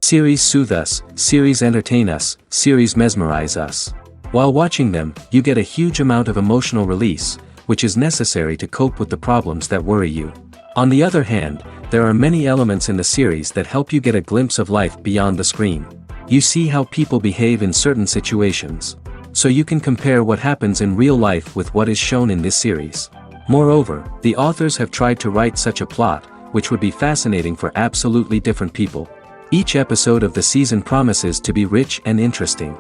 Series soothe us, series entertain us, series mesmerize us. While watching them, you get a huge amount of emotional release, which is necessary to cope with the problems that worry you. On the other hand, there are many elements in the series that help you get a glimpse of life beyond the screen. You see how people behave in certain situations. So you can compare what happens in real life with what is shown in this series. Moreover, the authors have tried to write such a plot, which would be fascinating for absolutely different people. Each episode of the season promises to be rich and interesting.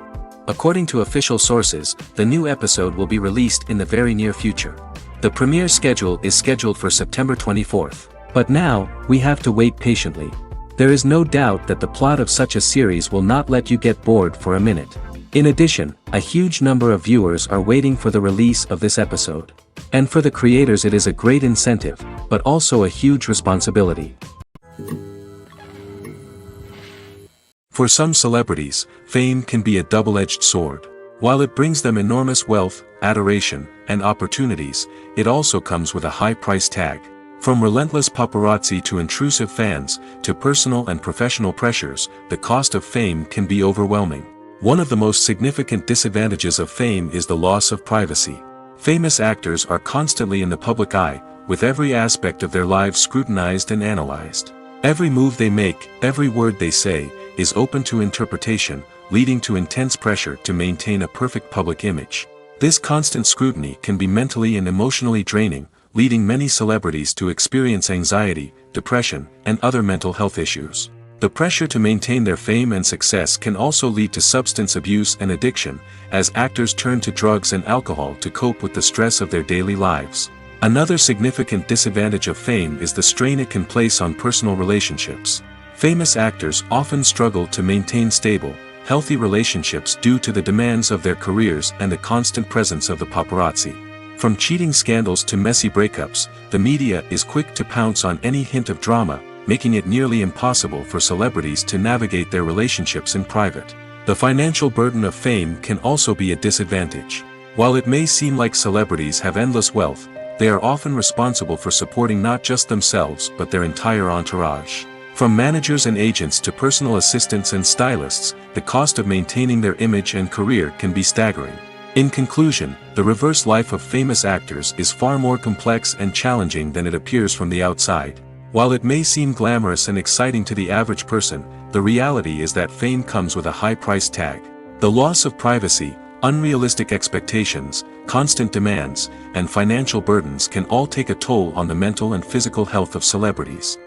According to official sources, the new episode will be released in the very near future. The premiere schedule is scheduled for September 24th. But now, we have to wait patiently. There is no doubt that the plot of such a series will not let you get bored for a minute. In addition, a huge number of viewers are waiting for the release of this episode. And for the creators it is a great incentive, but also a huge responsibility. For some celebrities, fame can be a double-edged sword. While it brings them enormous wealth, adoration, and opportunities, it also comes with a high price tag. From relentless paparazzi to intrusive fans, to personal and professional pressures, the cost of fame can be overwhelming. One of the most significant disadvantages of fame is the loss of privacy. Famous actors are constantly in the public eye, with every aspect of their lives scrutinized and analyzed. Every move they make, every word they say, is open to interpretation, leading to intense pressure to maintain a perfect public image. This constant scrutiny can be mentally and emotionally draining, leading many celebrities to experience anxiety, depression, and other mental health issues. The pressure to maintain their fame and success can also lead to substance abuse and addiction, as actors turn to drugs and alcohol to cope with the stress of their daily lives. Another significant disadvantage of fame is the strain it can place on personal relationships. Famous actors often struggle to maintain stable, healthy relationships due to the demands of their careers and the constant presence of the paparazzi. From cheating scandals to messy breakups, the media is quick to pounce on any hint of drama, making it nearly impossible for celebrities to navigate their relationships in private. The financial burden of fame can also be a disadvantage. While it may seem like celebrities have endless wealth, they are often responsible for supporting not just themselves but their entire entourage. From managers and agents to personal assistants and stylists, the cost of maintaining their image and career can be staggering. In conclusion, the reverse life of famous actors is far more complex and challenging than it appears from the outside. While it may seem glamorous and exciting to the average person, the reality is that fame comes with a high price tag. The loss of privacy, unrealistic expectations, constant demands, and financial burdens can all take a toll on the mental and physical health of celebrities.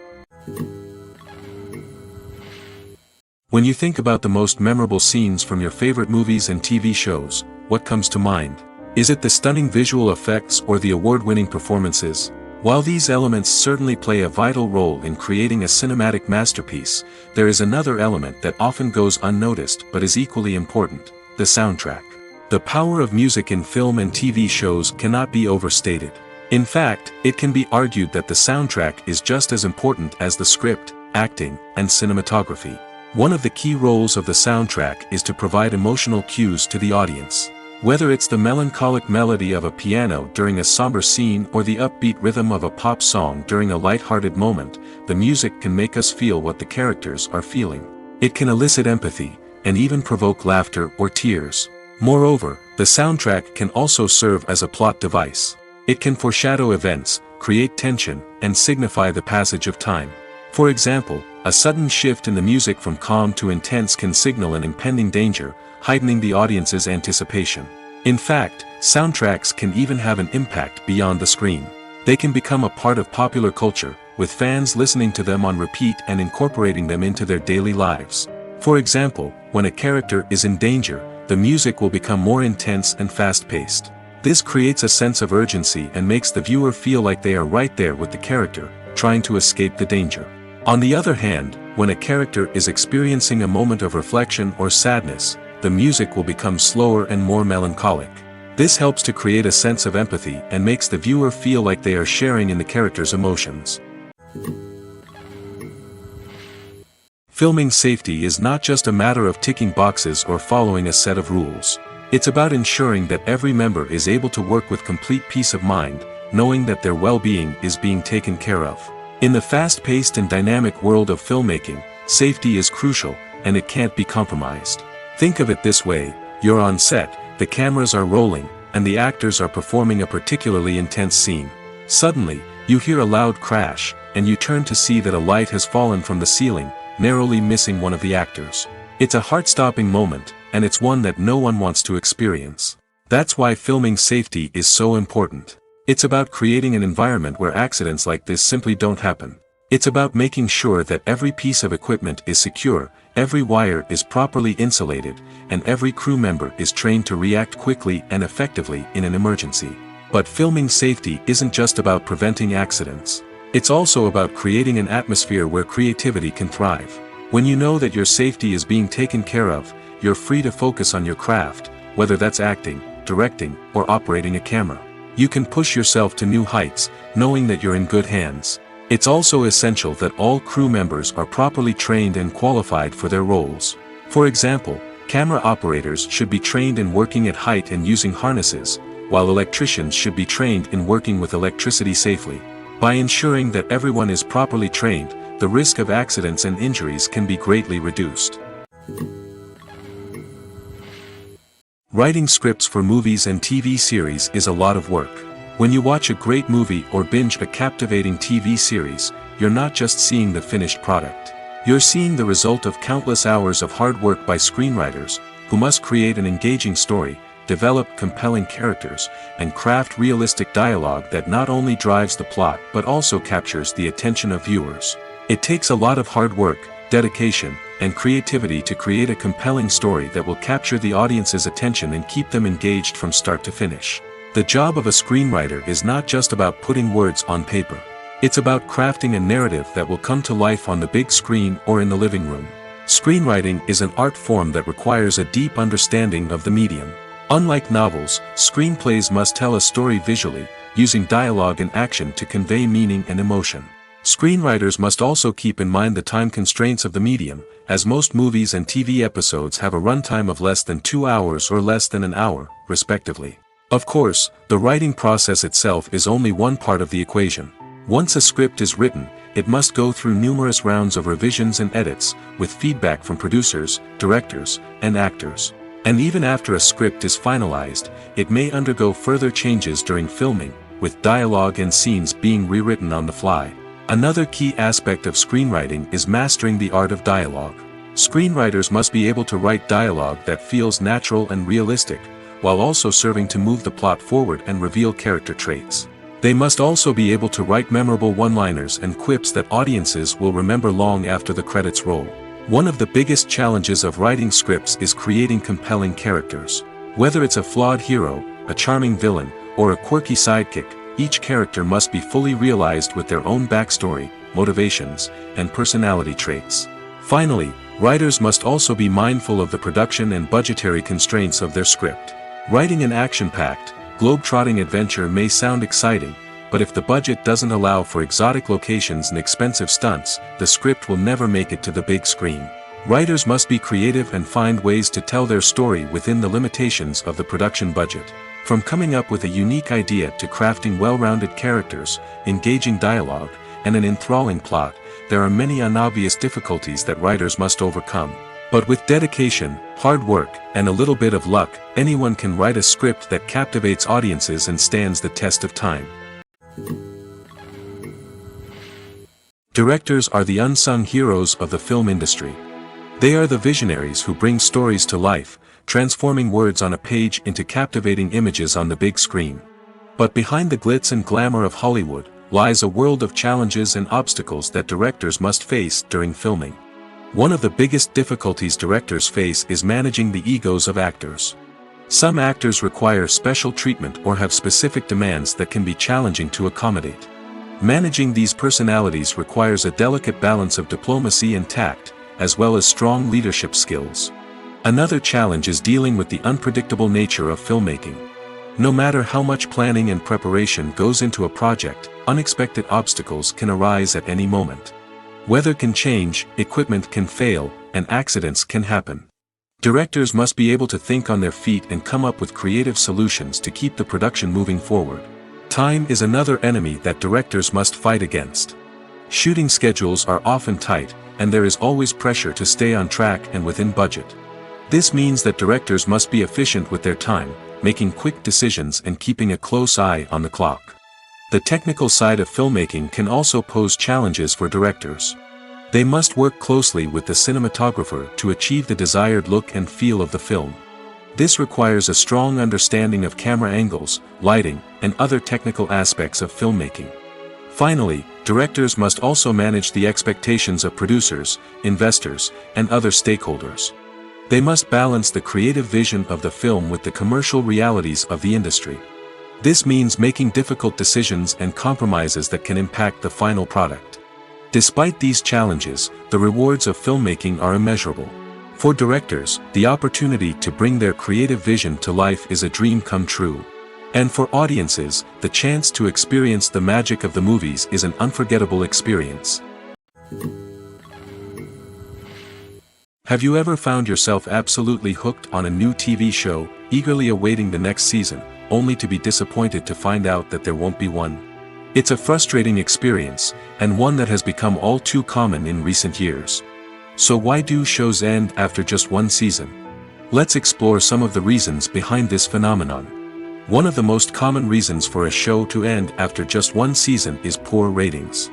When you think about the most memorable scenes from your favorite movies and TV shows, what comes to mind? Is it the stunning visual effects or the award-winning performances? While these elements certainly play a vital role in creating a cinematic masterpiece, there is another element that often goes unnoticed but is equally important: the soundtrack. The power of music in film and TV shows cannot be overstated. In fact, it can be argued that the soundtrack is just as important as the script, acting, and cinematography. One of the key roles of the soundtrack is to provide emotional cues to the audience. Whether it's the melancholic melody of a piano during a somber scene or the upbeat rhythm of a pop song during a light-hearted moment, the music can make us feel what the characters are feeling. It can elicit empathy, and even provoke laughter or tears. Moreover, the soundtrack can also serve as a plot device. It can foreshadow events, create tension, and signify the passage of time. For example, a sudden shift in the music from calm to intense can signal an impending danger, heightening the audience's anticipation. In fact, soundtracks can even have an impact beyond the screen. They can become a part of popular culture, with fans listening to them on repeat and incorporating them into their daily lives. For example, when a character is in danger, the music will become more intense and fast-paced. This creates a sense of urgency and makes the viewer feel like they are right there with the character, trying to escape the danger. On the other hand, when a character is experiencing a moment of reflection or sadness, the music will become slower and more melancholic. This helps to create a sense of empathy and makes the viewer feel like they are sharing in the character's emotions. Filming safety is not just a matter of ticking boxes or following a set of rules. It's about ensuring that every member is able to work with complete peace of mind, knowing that their well-being is being taken care of. In the fast-paced and dynamic world of filmmaking, safety is crucial, and it can't be compromised. Think of it this way: you're on set, the cameras are rolling, and the actors are performing a particularly intense scene. Suddenly, you hear a loud crash, and you turn to see that a light has fallen from the ceiling, narrowly missing one of the actors. It's a heart-stopping moment, and it's one that no one wants to experience. That's why filming safety is so important. It's about creating an environment where accidents like this simply don't happen. It's about making sure that every piece of equipment is secure, every wire is properly insulated, and every crew member is trained to react quickly and effectively in an emergency. But filming safety isn't just about preventing accidents. It's also about creating an atmosphere where creativity can thrive. When you know that your safety is being taken care of, you're free to focus on your craft, whether that's acting, directing, or operating a camera. You can push yourself to new heights, knowing that you're in good hands. It's also essential that all crew members are properly trained and qualified for their roles. For example, camera operators should be trained in working at height and using harnesses, while electricians should be trained in working with electricity safely. By ensuring that everyone is properly trained, the risk of accidents and injuries can be greatly reduced. Writing scripts for movies and TV series is a lot of work. When you watch a great movie or binge a captivating TV series, you're not just seeing the finished product. You're seeing the result of countless hours of hard work by screenwriters, who must create an engaging story, develop compelling characters, and craft realistic dialogue that not only drives the plot but also captures the attention of viewers. It takes a lot of hard work, dedication, and creativity to create a compelling story that will capture the audience's attention and keep them engaged from start to finish. The job of a screenwriter is not just about putting words on paper. It's about crafting a narrative that will come to life on the big screen or in the living room. Screenwriting is an art form that requires a deep understanding of the medium. Unlike novels, screenplays must tell a story visually, using dialogue and action to convey meaning and emotion. Screenwriters must also keep in mind the time constraints of the medium, as most movies and TV episodes have a runtime of less than 2 hours or less than an hour, respectively. Of course, the writing process itself is only one part of the equation. Once a script is written, it must go through numerous rounds of revisions and edits, with feedback from producers, directors, and actors. And even after a script is finalized, it may undergo further changes during filming, with dialogue and scenes being rewritten on the fly. Another key aspect of screenwriting is mastering the art of dialogue. Screenwriters must be able to write dialogue that feels natural and realistic, while also serving to move the plot forward and reveal character traits. They must also be able to write memorable one-liners and quips that audiences will remember long after the credits roll. One of the biggest challenges of writing scripts is creating compelling characters. Whether it's a flawed hero, a charming villain, or a quirky sidekick, each character must be fully realized with their own backstory, motivations, and personality traits. Finally, writers must also be mindful of the production and budgetary constraints of their script. Writing an action-packed, globe-trotting adventure may sound exciting, but if the budget doesn't allow for exotic locations and expensive stunts, the script will never make it to the big screen. Writers must be creative and find ways to tell their story within the limitations of the production budget. From coming up with a unique idea to crafting well-rounded characters, engaging dialogue, and an enthralling plot, there are many unobvious difficulties that writers must overcome. But with dedication, hard work, and a little bit of luck, anyone can write a script that captivates audiences and stands the test of time. Directors are the unsung heroes of the film industry. They are the visionaries who bring stories to life, transforming words on a page into captivating images on the big screen. But behind the glitz and glamour of Hollywood lies a world of challenges and obstacles that directors must face during filming. One of the biggest difficulties directors face is managing the egos of actors. Some actors require special treatment or have specific demands that can be challenging to accommodate. Managing these personalities requires a delicate balance of diplomacy and tact, as well as strong leadership skills. Another challenge is dealing with the unpredictable nature of filmmaking. No matter how much planning and preparation goes into a project, unexpected obstacles can arise at any moment. Weather can change, equipment can fail, and accidents can happen. Directors must be able to think on their feet and come up with creative solutions to keep the production moving forward. Time is another enemy that directors must fight against. Shooting schedules are often tight, and there is always pressure to stay on track and within budget. This means that directors must be efficient with their time, making quick decisions and keeping a close eye on the clock. The technical side of filmmaking can also pose challenges for directors. They must work closely with the cinematographer to achieve the desired look and feel of the film. This requires a strong understanding of camera angles, lighting, and other technical aspects of filmmaking. Finally, directors must also manage the expectations of producers, investors, and other stakeholders. They must balance the creative vision of the film with the commercial realities of the industry. This means making difficult decisions and compromises that can impact the final product. Despite these challenges, the rewards of filmmaking are immeasurable. For directors, the opportunity to bring their creative vision to life is a dream come true. And for audiences, the chance to experience the magic of the movies is an unforgettable experience. Have you ever found yourself absolutely hooked on a new TV show, eagerly awaiting the next season, only to be disappointed to find out that there won't be one? It's a frustrating experience, and one that has become all too common in recent years. So why do shows end after just one season? Let's explore some of the reasons behind this phenomenon. One of the most common reasons for a show to end after just one season is poor ratings.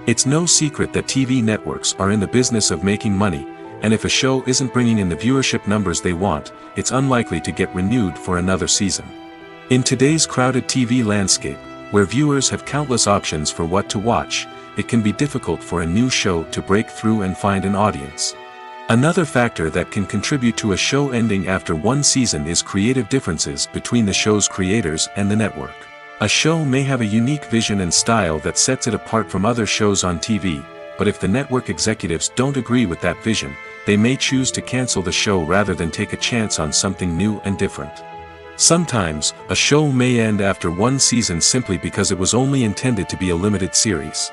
It's no secret that TV networks are in the business of making money, and if a show isn't bringing in the viewership numbers they want, it's unlikely to get renewed for another season. In today's crowded TV landscape, where viewers have countless options for what to watch, it can be difficult for a new show to break through and find an audience. Another factor that can contribute to a show ending after one season is creative differences between the show's creators and the network. A show may have a unique vision and style that sets it apart from other shows on TV, but if the network executives don't agree with that vision, they may choose to cancel the show rather than take a chance on something new and different. Sometimes, a show may end after one season simply because it was only intended to be a limited series.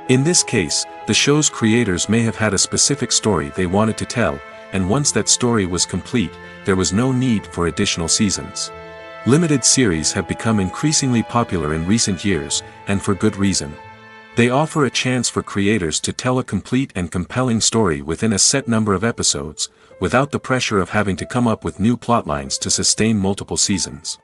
In this case, the show's creators may have had a specific story they wanted to tell, and once that story was complete, there was no need for additional seasons. Limited series have become increasingly popular in recent years, and for good reason. They offer a chance for creators to tell a complete and compelling story within a set number of episodes, without the pressure of having to come up with new plotlines to sustain multiple seasons.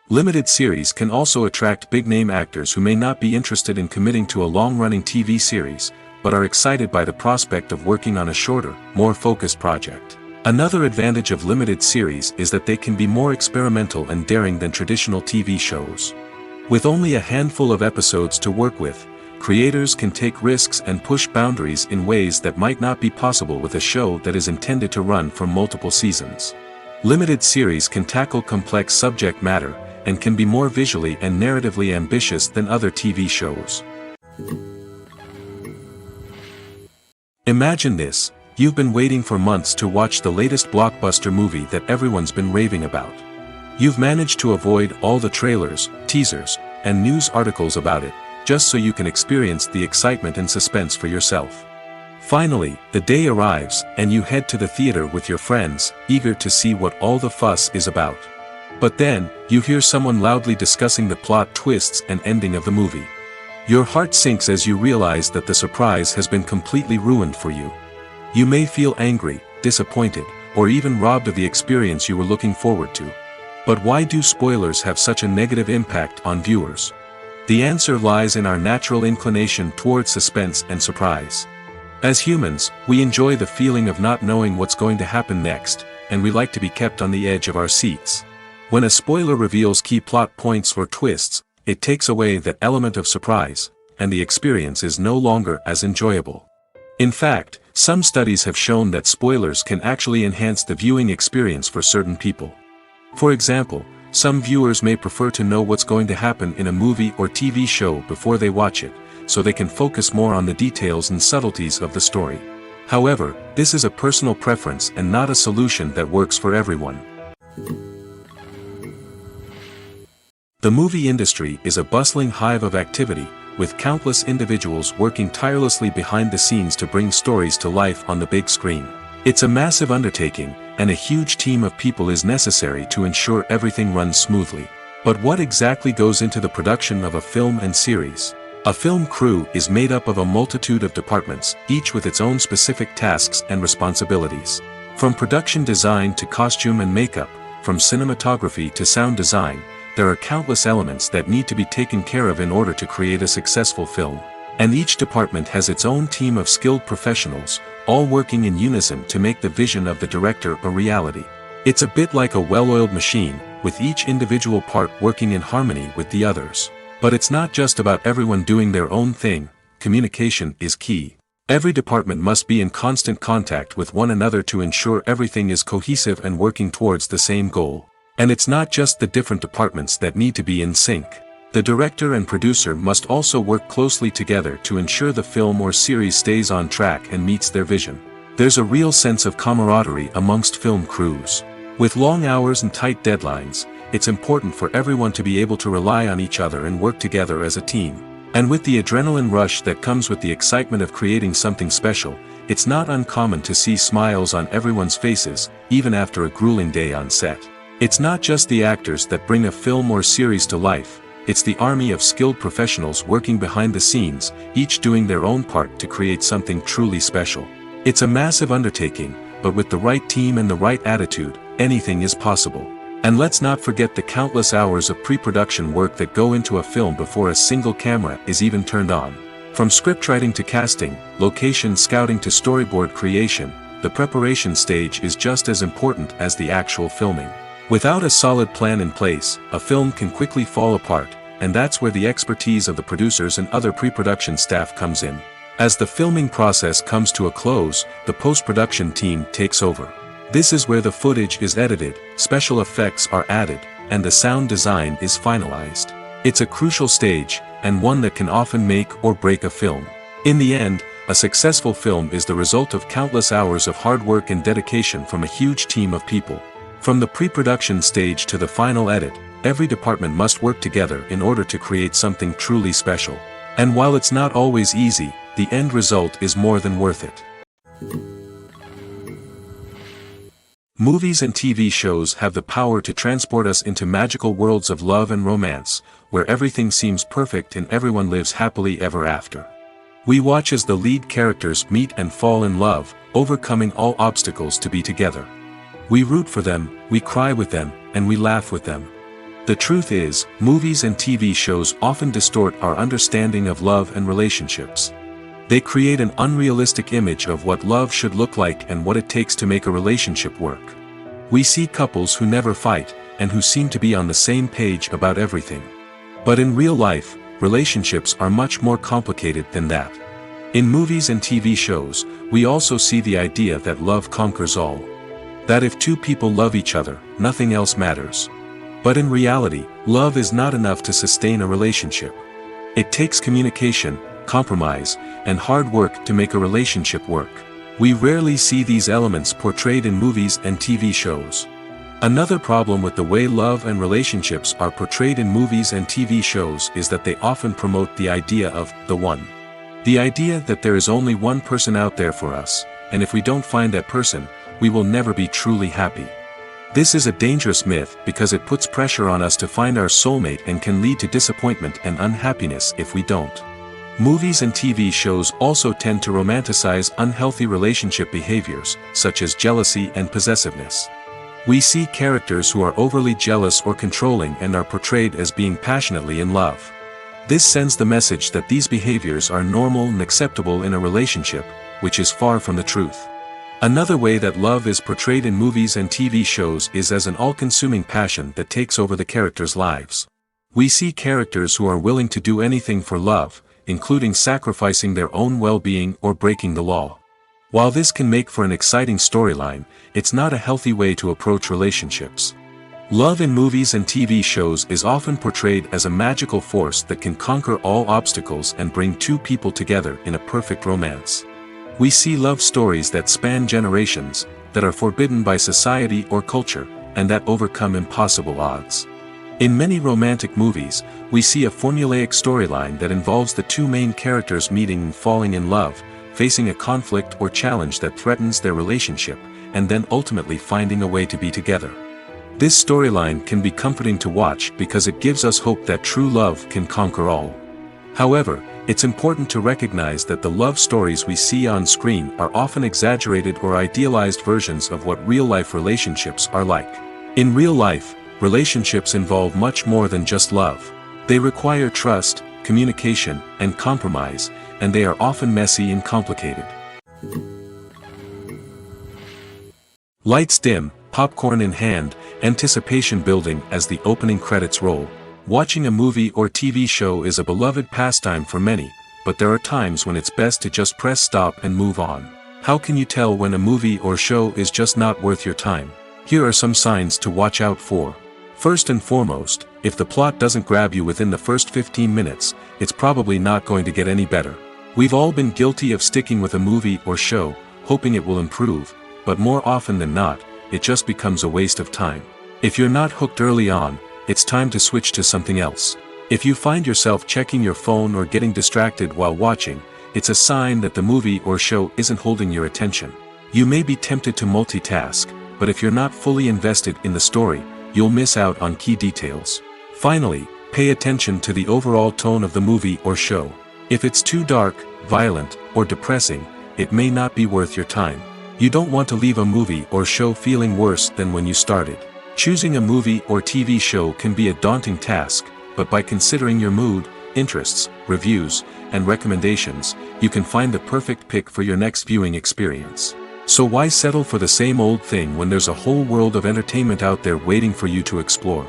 Limited series can also attract big-name actors who may not be interested in committing to a long-running TV series, but are excited by the prospect of working on a shorter, more focused project. Another advantage of limited series is that they can be more experimental and daring than traditional TV shows. With only a handful of episodes to work with, creators can take risks and push boundaries in ways that might not be possible with a show that is intended to run for multiple seasons. Limited series can tackle complex subject matter, and can be more visually and narratively ambitious than other TV shows. Imagine this: you've been waiting for months to watch the latest blockbuster movie that everyone's been raving about. You've managed to avoid all the trailers, teasers, and news articles about it, just so you can experience the excitement and suspense for yourself. Finally, the day arrives, and you head to the theater with your friends, eager to see what all the fuss is about. But then, you hear someone loudly discussing the plot twists and ending of the movie. Your heart sinks as you realize that the surprise has been completely ruined for you. You may feel angry, disappointed, or even robbed of the experience you were looking forward to. But why do spoilers have such a negative impact on viewers? The answer lies in our natural inclination toward suspense and surprise. As humans, we enjoy the feeling of not knowing what's going to happen next, and we like to be kept on the edge of our seats. When a spoiler reveals key plot points or twists, it takes away that element of surprise, and the experience is no longer as enjoyable. In fact, some studies have shown that spoilers can actually enhance the viewing experience for certain people. For example, some viewers may prefer to know what's going to happen in a movie or TV show before they watch it, so they can focus more on the details and subtleties of the story. However, this is a personal preference and not a solution that works for everyone. The movie industry is a bustling hive of activity, with countless individuals working tirelessly behind the scenes to bring stories to life on the big screen. It's a massive undertaking, and a huge team of people is necessary to ensure everything runs smoothly. But what exactly goes into the production of a film and series? A film crew is made up of a multitude of departments, each with its own specific tasks and responsibilities. From production design to costume and makeup, from cinematography to sound design, there are countless elements that need to be taken care of in order to create a successful film. And each department has its own team of skilled professionals, all working in unison to make the vision of the director a reality. It's a bit like a well-oiled machine, with each individual part working in harmony with the others. But it's not just about everyone doing their own thing. Communication is key. Every department must be in constant contact with one another to ensure everything is cohesive and working towards the same goal. And it's not just the different departments that need to be in sync. The director and producer must also work closely together to ensure the film or series stays on track and meets their vision. There's a real sense of camaraderie amongst film crews. With long hours and tight deadlines, it's important for everyone to be able to rely on each other and work together as a team. And with the adrenaline rush that comes with the excitement of creating something special, it's not uncommon to see smiles on everyone's faces, even after a grueling day on set. It's not just the actors that bring a film or series to life, it's the army of skilled professionals working behind the scenes, each doing their own part to create something truly special. It's a massive undertaking, but with the right team and the right attitude, anything is possible. And let's not forget the countless hours of pre-production work that go into a film before a single camera is even turned on. From scriptwriting to casting, location scouting to storyboard creation, the preparation stage is just as important as the actual filming. Without a solid plan in place, a film can quickly fall apart, and that's where the expertise of the producers and other pre-production staff comes in. As the filming process comes to a close, the post-production team takes over. This is where the footage is edited, special effects are added, and the sound design is finalized. It's a crucial stage, and one that can often make or break a film. In the end, a successful film is the result of countless hours of hard work and dedication from a huge team of people. From the pre-production stage to the final edit, every department must work together in order to create something truly special. And while it's not always easy, the end result is more than worth it. Movies and TV shows have the power to transport us into magical worlds of love and romance, where everything seems perfect and everyone lives happily ever after. We watch as the lead characters meet and fall in love, overcoming all obstacles to be together. We root for them, we cry with them, and we laugh with them. The truth is, movies and TV shows often distort our understanding of love and relationships. They create an unrealistic image of what love should look like and what it takes to make a relationship work. We see couples who never fight, and who seem to be on the same page about everything. But in real life, relationships are much more complicated than that. In movies and TV shows, we also see the idea that love conquers all. That if two people love each other, nothing else matters. But in reality, love is not enough to sustain a relationship. It takes communication, compromise, and hard work to make a relationship work. We rarely see these elements portrayed in movies and TV shows. Another problem with the way love and relationships are portrayed in movies and TV shows is that they often promote the idea of the one. The idea that there is only one person out there for us, and if we don't find that person, we will never be truly happy. This is a dangerous myth because it puts pressure on us to find our soulmate and can lead to disappointment and unhappiness if we don't. Movies and TV shows also tend to romanticize unhealthy relationship behaviors, such as jealousy and possessiveness. We see characters who are overly jealous or controlling and are portrayed as being passionately in love. This sends the message that these behaviors are normal and acceptable in a relationship, which is far from the truth. Another way that love is portrayed in movies and TV shows is as an all-consuming passion that takes over the characters' lives. We see characters who are willing to do anything for love, including sacrificing their own well-being or breaking the law. While this can make for an exciting storyline, it's not a healthy way to approach relationships. Love in movies and TV shows is often portrayed as a magical force that can conquer all obstacles and bring two people together in a perfect romance. We see love stories that span generations, that are forbidden by society or culture, and that overcome impossible odds. In many romantic movies, we see a formulaic storyline that involves the two main characters meeting and falling in love, facing a conflict or challenge that threatens their relationship, and then ultimately finding a way to be together. This storyline can be comforting to watch because it gives us hope that true love can conquer all. However, It's important to recognize that the love stories we see on screen are often exaggerated or idealized versions of what real-life relationships are like. In real life, relationships involve much more than just love. They require trust, communication, and compromise, and they are often messy and complicated. Lights dim, popcorn in hand, anticipation building as the opening credits roll. Watching a movie or TV show is a beloved pastime for many, but there are times when it's best to just press stop and move on. How can you tell when a movie or show is just not worth your time? Here are some signs to watch out for. First and foremost, if the plot doesn't grab you within the first 15 minutes, it's probably not going to get any better. We've all been guilty of sticking with a movie or show, hoping it will improve, but more often than not, it just becomes a waste of time. If you're not hooked early on, it's time to switch to something else. If you find yourself checking your phone or getting distracted while watching, it's a sign that the movie or show isn't holding your attention. You may be tempted to multitask, but if you're not fully invested in the story, you'll miss out on key details. Finally, pay attention to the overall tone of the movie or show. If it's too dark, violent, or depressing, it may not be worth your time. You don't want to leave a movie or show feeling worse than when you started. Choosing a movie or TV show can be a daunting task, but by considering your mood, interests, reviews, and recommendations, you can find the perfect pick for your next viewing experience. So why settle for the same old thing when there's a whole world of entertainment out there waiting for you to explore?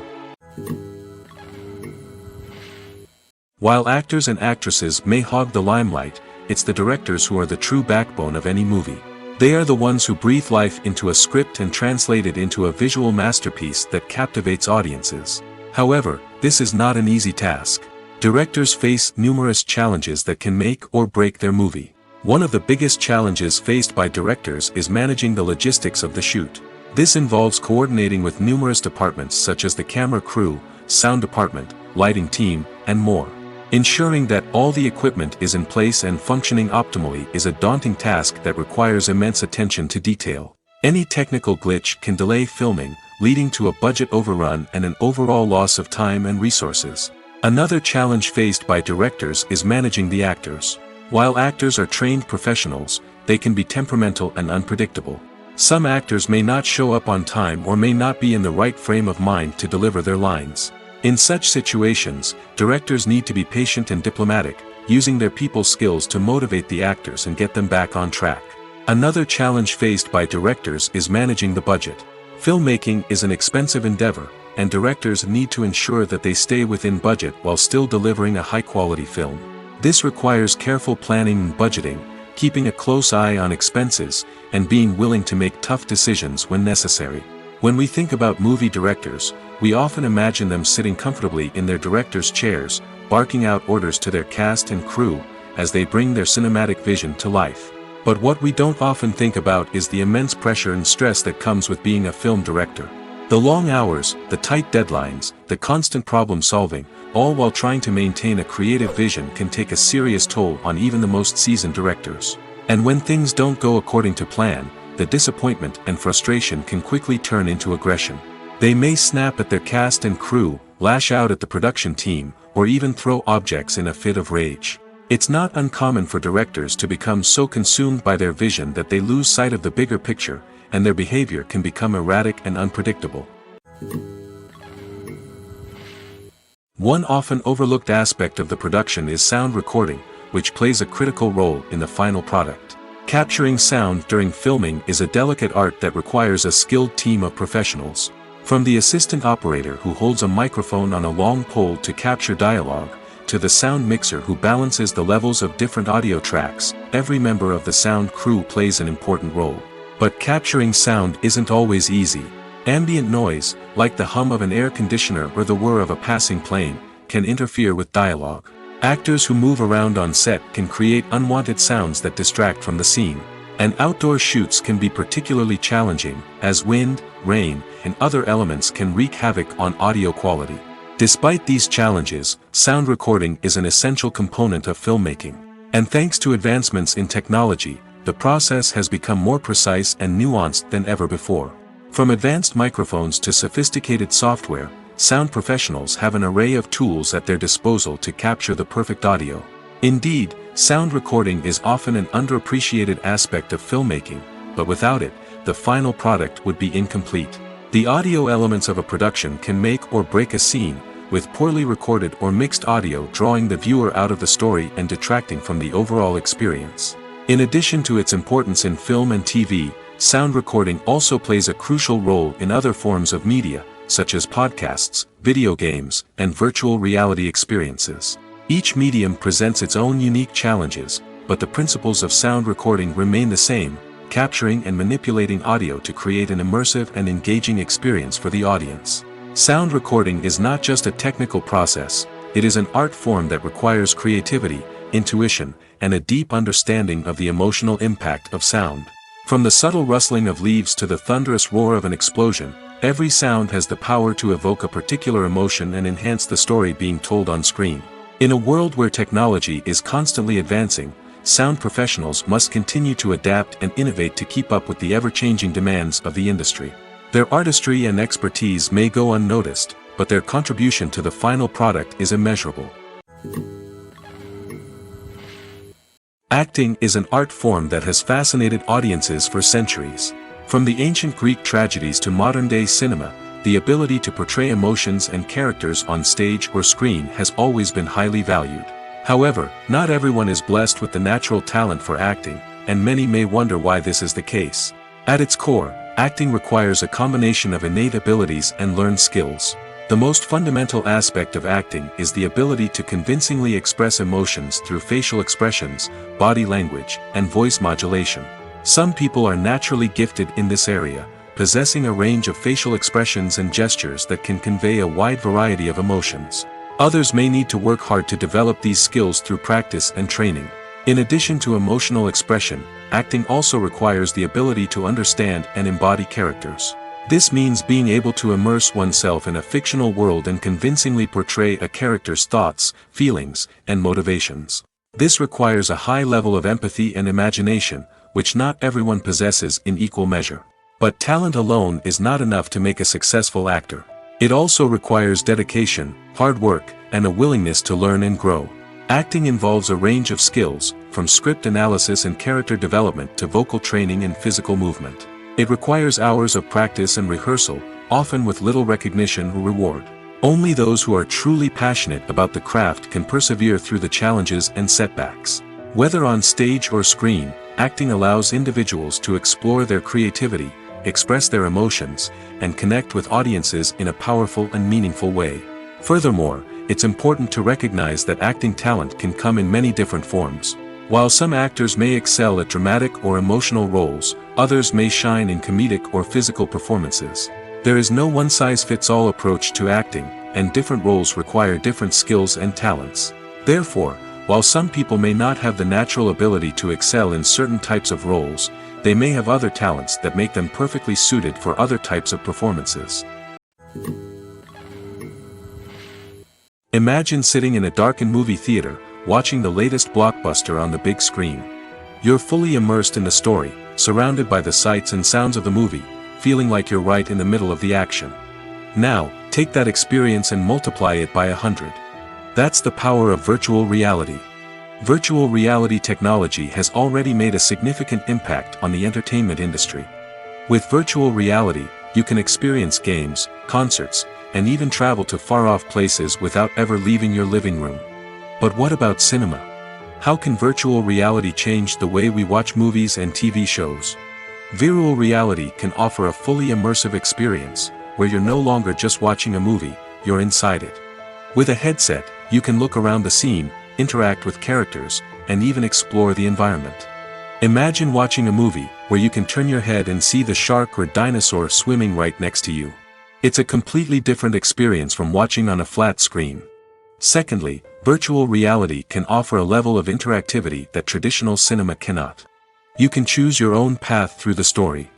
While actors and actresses may hog the limelight, it's the directors who are the true backbone of any movie. They are the ones who breathe life into a script and translate it into a visual masterpiece that captivates audiences. However, this is not an easy task. Directors face numerous challenges that can make or break their movie. One of the biggest challenges faced by directors is managing the logistics of the shoot. This involves coordinating with numerous departments such as the camera crew, sound department, lighting team, and more. Ensuring that all the equipment is in place and functioning optimally is a daunting task that requires immense attention to detail. Any technical glitch can delay filming, leading to a budget overrun and an overall loss of time and resources. Another challenge faced by directors is managing the actors. While actors are trained professionals, they can be temperamental and unpredictable. Some actors may not show up on time or may not be in the right frame of mind to deliver their lines. In such situations, directors need to be patient and diplomatic, using their people skills to motivate the actors and get them back on track. Another challenge faced by directors is managing the budget. Filmmaking is an expensive endeavor, and directors need to ensure that they stay within budget while still delivering a high-quality film. This requires careful planning and budgeting, keeping a close eye on expenses, and being willing to make tough decisions when necessary. When we think about movie directors, we often imagine them sitting comfortably in their director's chairs, barking out orders to their cast and crew, as they bring their cinematic vision to life. But what we don't often think about is the immense pressure and stress that comes with being a film director. The long hours, the tight deadlines, the constant problem solving, all while trying to maintain a creative vision can take a serious toll on even the most seasoned directors. And when things don't go according to plan, the disappointment and frustration can quickly turn into aggression. They may snap at their cast and crew, lash out at the production team, or even throw objects in a fit of rage. It's not uncommon for directors to become so consumed by their vision that they lose sight of the bigger picture, and their behavior can become erratic and unpredictable. One often overlooked aspect of the production is sound recording, which plays a critical role in the final product. Capturing sound during filming is a delicate art that requires a skilled team of professionals. From the assistant operator who holds a microphone on a long pole to capture dialogue, to the sound mixer who balances the levels of different audio tracks, every member of the sound crew plays an important role. But capturing sound isn't always easy. Ambient noise, like the hum of an air conditioner or the whir of a passing plane, can interfere with dialogue. Actors who move around on set can create unwanted sounds that distract from the scene. And outdoor shoots can be particularly challenging, as wind, rain, and other elements can wreak havoc on audio quality. Despite these challenges, sound recording is an essential component of filmmaking. And thanks to advancements in technology, the process has become more precise and nuanced than ever before. From advanced microphones to sophisticated software, sound professionals have an array of tools at their disposal to capture the perfect audio. Indeed, sound recording is often an underappreciated aspect of filmmaking, but without it, the final product would be incomplete. The audio elements of a production can make or break a scene, with poorly recorded or mixed audio drawing the viewer out of the story and detracting from the overall experience. In addition to its importance in film and TV, sound recording also plays a crucial role in other forms of media, such as podcasts, video games, and virtual reality experiences. Each medium presents its own unique challenges, but the principles of sound recording remain the same, capturing and manipulating audio to create an immersive and engaging experience for the audience. Sound recording is not just a technical process, it is an art form that requires creativity, intuition, and a deep understanding of the emotional impact of sound. From the subtle rustling of leaves to the thunderous roar of an explosion, every sound has the power to evoke a particular emotion and enhance the story being told on screen. In a world where technology is constantly advancing, sound professionals must continue to adapt and innovate to keep up with the ever-changing demands of the industry. Their artistry and expertise may go unnoticed, but their contribution to the final product is immeasurable. Acting is an art form that has fascinated audiences for centuries. From the ancient Greek tragedies to modern-day cinema, the ability to portray emotions and characters on stage or screen has always been highly valued. However, not everyone is blessed with the natural talent for acting, and many may wonder why this is the case. At its core, acting requires a combination of innate abilities and learned skills. The most fundamental aspect of acting is the ability to convincingly express emotions through facial expressions, body language, and voice modulation. Some people are naturally gifted in this area, possessing a range of facial expressions and gestures that can convey a wide variety of emotions. Others may need to work hard to develop these skills through practice and training. In addition to emotional expression, acting also requires the ability to understand and embody characters. This means being able to immerse oneself in a fictional world and convincingly portray a character's thoughts, feelings, and motivations. This requires a high level of empathy and imagination, which not everyone possesses in equal measure. But talent alone is not enough to make a successful actor. It also requires dedication, hard work, and a willingness to learn and grow. Acting involves a range of skills, from script analysis and character development to vocal training and physical movement. It requires hours of practice and rehearsal, often with little recognition or reward. Only those who are truly passionate about the craft can persevere through the challenges and setbacks. Whether on stage or screen, acting allows individuals to explore their creativity, express their emotions, and connect with audiences in a powerful and meaningful way. Furthermore, it's important to recognize that acting talent can come in many different forms. While some actors may excel at dramatic or emotional roles, others may shine in comedic or physical performances. There is no one-size-fits-all approach to acting, and different roles require different skills and talents. Therefore, while some people may not have the natural ability to excel in certain types of roles, they may have other talents that make them perfectly suited for other types of performances. Imagine sitting in a darkened movie theater, watching the latest blockbuster on the big screen. You're fully immersed in the story, surrounded by the sights and sounds of the movie, feeling like you're right in the middle of the action. Now, take that experience and multiply it by 100. That's the power of virtual reality. Virtual reality technology has already made a significant impact on the entertainment industry. With virtual reality, you can experience games, concerts, and even travel to far-off places without ever leaving your living room. But what about cinema? How can virtual reality change the way we watch movies and TV shows? Virtual reality can offer a fully immersive experience, where you're no longer just watching a movie, you're inside it. With a headset, you can look around the scene, interact with characters, and even explore the environment. Imagine watching a movie where you can turn your head and see the shark or dinosaur swimming right next to you. It's a completely different experience from watching on a flat screen. Secondly, virtual reality can offer a level of interactivity that traditional cinema cannot. You can choose your own path through the story.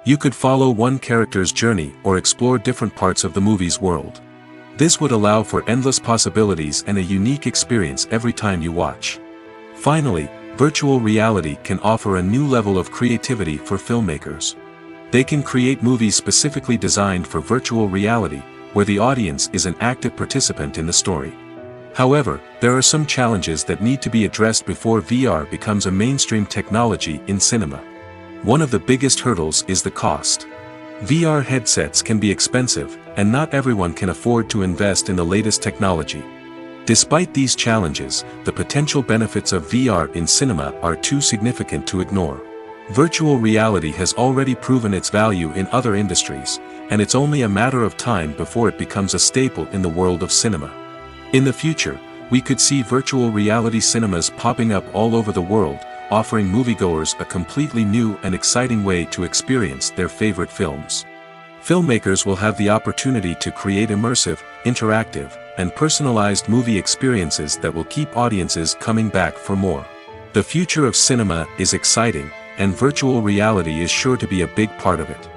You could follow one character's journey or explore different parts of the movie's world. This would allow for endless possibilities and a unique experience every time you watch. Finally, virtual reality can offer a new level of creativity for filmmakers. They can create movies specifically designed for virtual reality, where the audience is an active participant in the story. However, there are some challenges that need to be addressed before VR becomes a mainstream technology in cinema. One of the biggest hurdles is the cost. VR headsets can be expensive, and not everyone can afford to invest in the latest technology. Despite these challenges, the potential benefits of VR in cinema are too significant to ignore. Virtual reality has already proven its value in other industries, and it's only a matter of time before it becomes a staple in the world of cinema. In the future, we could see virtual reality cinemas popping up all over the world, offering moviegoers a completely new and exciting way to experience their favorite films. Filmmakers will have the opportunity to create immersive, interactive, and personalized movie experiences that will keep audiences coming back for more. The future of cinema is exciting, and virtual reality is sure to be a big part of it.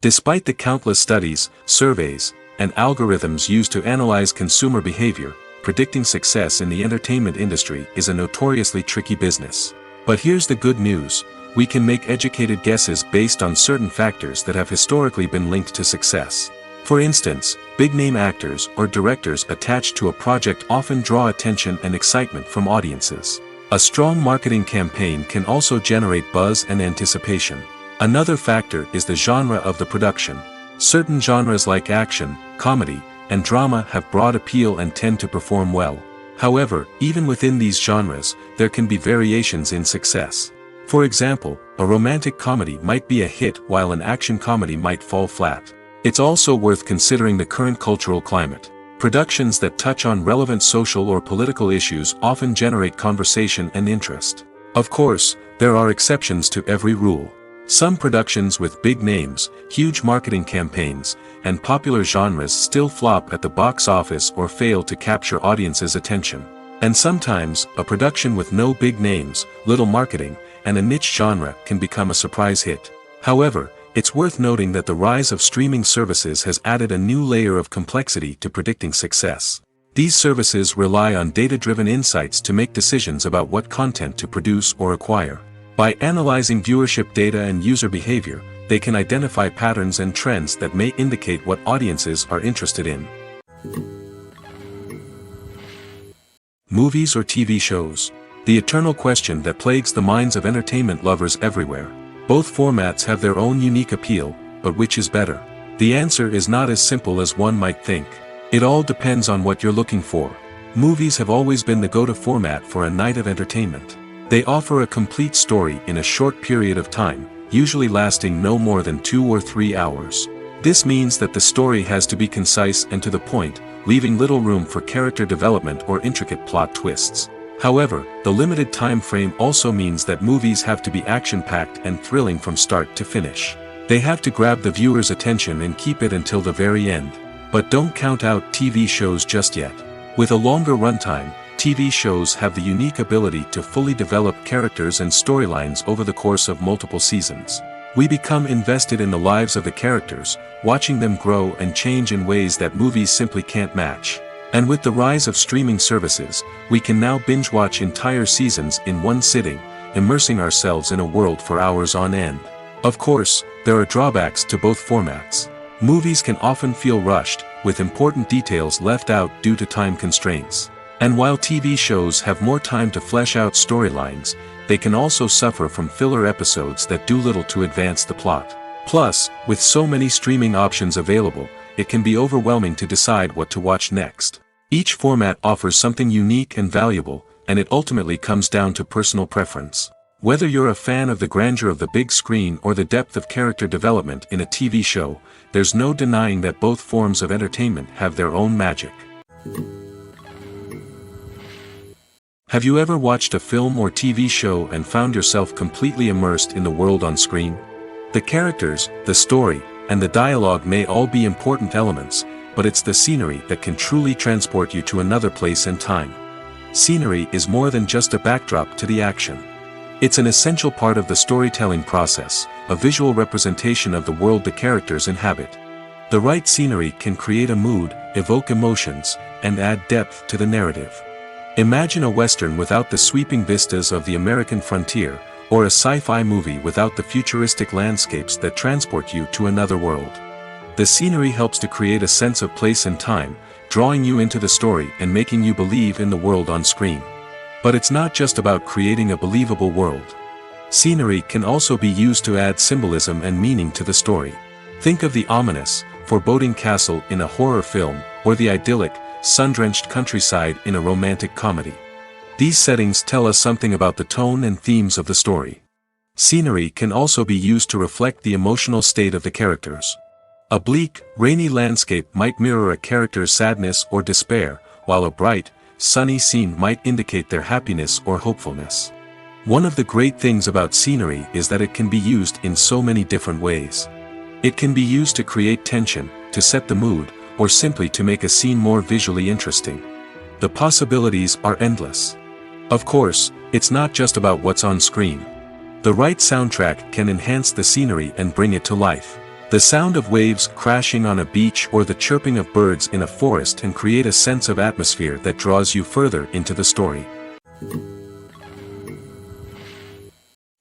Despite the countless studies, surveys, and algorithms used to analyze consumer behavior, predicting success in the entertainment industry is a notoriously tricky business. But here's the good news: we can make educated guesses based on certain factors that have historically been linked to success. For instance, big-name actors or directors attached to a project often draw attention and excitement from audiences. A strong marketing campaign can also generate buzz and anticipation. Another factor is the genre of the production. Certain genres like action, comedy, and drama have broad appeal and tend to perform well. However, even within these genres, there can be variations in success. For example, a romantic comedy might be a hit while an action comedy might fall flat. It's also worth considering the current cultural climate. Productions that touch on relevant social or political issues often generate conversation and interest. Of course, there are exceptions to every rule. Some productions with big names, huge marketing campaigns, and popular genres still flop at the box office or fail to capture audiences' attention. And sometimes, a production with no big names, little marketing, and a niche genre can become a surprise hit. However, it's worth noting that the rise of streaming services has added a new layer of complexity to predicting success. These services rely on data-driven insights to make decisions about what content to produce or acquire. By analyzing viewership data and user behavior, they can identify patterns and trends that may indicate what audiences are interested in. Movies or TV shows? The eternal question that plagues the minds of entertainment lovers everywhere. Both formats have their own unique appeal, but which is better? The answer is not as simple as one might think. It all depends on what you're looking for. Movies have always been the go-to format for a night of entertainment. They offer a complete story in a short period of time, usually lasting no more than 2 or 3 hours. This means that the story has to be concise and to the point, leaving little room for character development or intricate plot twists. However, the limited time frame also means that movies have to be action-packed and thrilling from start to finish. They have to grab the viewer's attention and keep it until the very end. But don't count out TV shows just yet. With a longer runtime, TV shows have the unique ability to fully develop characters and storylines over the course of multiple seasons. We become invested in the lives of the characters, watching them grow and change in ways that movies simply can't match. And with the rise of streaming services, we can now binge-watch entire seasons in one sitting, immersing ourselves in a world for hours on end. Of course, there are drawbacks to both formats. Movies can often feel rushed, with important details left out due to time constraints. And while TV shows have more time to flesh out storylines, they can also suffer from filler episodes that do little to advance the plot. Plus, with so many streaming options available, it can be overwhelming to decide what to watch next. Each format offers something unique and valuable, and it ultimately comes down to personal preference. Whether you're a fan of the grandeur of the big screen or the depth of character development in a TV show, there's no denying that both forms of entertainment have their own magic. Have you ever watched a film or TV show and found yourself completely immersed in the world on screen? The characters, the story, and the dialogue may all be important elements, but it's the scenery that can truly transport you to another place and time. Scenery is more than just a backdrop to the action. It's an essential part of the storytelling process, a visual representation of the world the characters inhabit. The right scenery can create a mood, evoke emotions, and add depth to the narrative. Imagine a Western without the sweeping vistas of the American frontier, or a sci-fi movie without the futuristic landscapes that transport you to another world. The scenery helps to create a sense of place and time, drawing you into the story and making you believe in the world on screen. But it's not just about creating a believable world. Scenery can also be used to add symbolism and meaning to the story. Think of the ominous, foreboding castle in a horror film, or the idyllic, sun-drenched countryside in a romantic comedy. These settings tell us something about the tone and themes of the story. Scenery can also be used to reflect the emotional state of the characters. A bleak, rainy landscape might mirror a character's sadness or despair, while a bright, sunny scene might indicate their happiness or hopefulness. One of the great things about scenery is that it can be used in so many different ways. It can be used to create tension, to set the mood, or simply to make a scene more visually interesting. The possibilities are endless. Of course, it's not just about what's on screen. The right soundtrack can enhance the scenery and bring it to life. The sound of waves crashing on a beach or the chirping of birds in a forest can create a sense of atmosphere that draws you further into the story.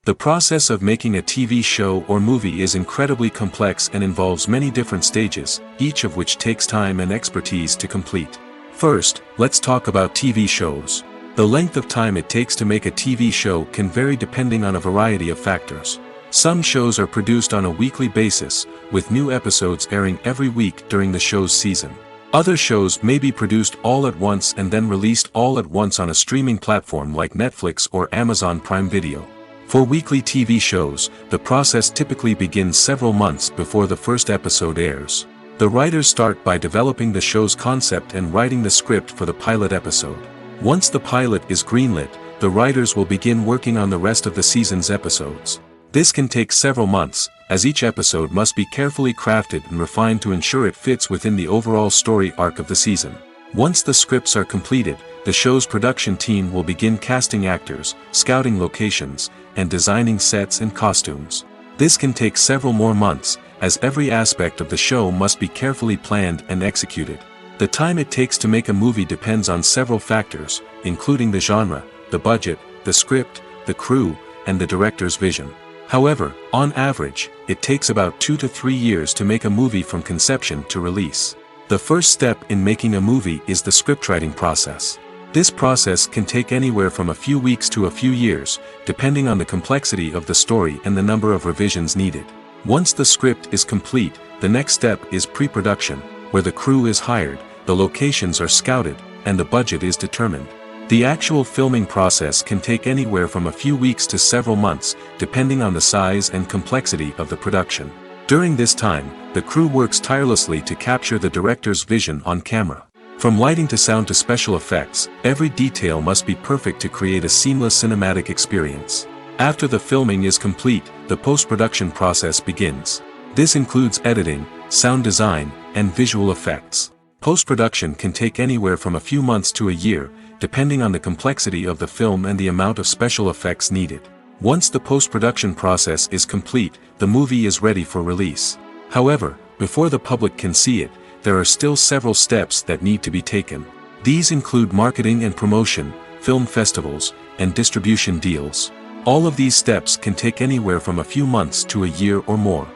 The process of making a TV show or movie is incredibly complex and involves many different stages, each of which takes time and expertise to complete. First, let's talk about TV shows. The length of time it takes to make a TV show can vary depending on a variety of factors. Some shows are produced on a weekly basis, with new episodes airing every week during the show's season. Other shows may be produced all at once and then released all at once on a streaming platform like Netflix or Amazon Prime Video. For weekly TV shows, the process typically begins several months before the first episode airs. The writers start by developing the show's concept and writing the script for the pilot episode. Once the pilot is greenlit, the writers will begin working on the rest of the season's episodes. This can take several months, as each episode must be carefully crafted and refined to ensure it fits within the overall story arc of the season. Once the scripts are completed, the show's production team will begin casting actors, scouting locations, and designing sets and costumes. This can take several more months, as every aspect of the show must be carefully planned and executed. The time it takes to make a movie depends on several factors, including the genre, the budget, the script, the crew, and the director's vision. However, on average, it takes about 2 to 3 years to make a movie from conception to release. The first step in making a movie is the scriptwriting process. This process can take anywhere from a few weeks to a few years, depending on the complexity of the story and the number of revisions needed. Once the script is complete, the next step is pre-production, where the crew is hired, the locations are scouted, and the budget is determined. The actual filming process can take anywhere from a few weeks to several months, depending on the size and complexity of the production. During this time, the crew works tirelessly to capture the director's vision on camera. From lighting to sound to special effects, every detail must be perfect to create a seamless cinematic experience. After the filming is complete, the post-production process begins. This includes editing, sound design, and visual effects. Post-production can take anywhere from a few months to a year, depending on the complexity of the film and the amount of special effects needed. Once the post-production process is complete, the movie is ready for release. However, before the public can see it, there are still several steps that need to be taken. These include marketing and promotion, film festivals, and distribution deals. All of these steps can take anywhere from a few months to a year or more.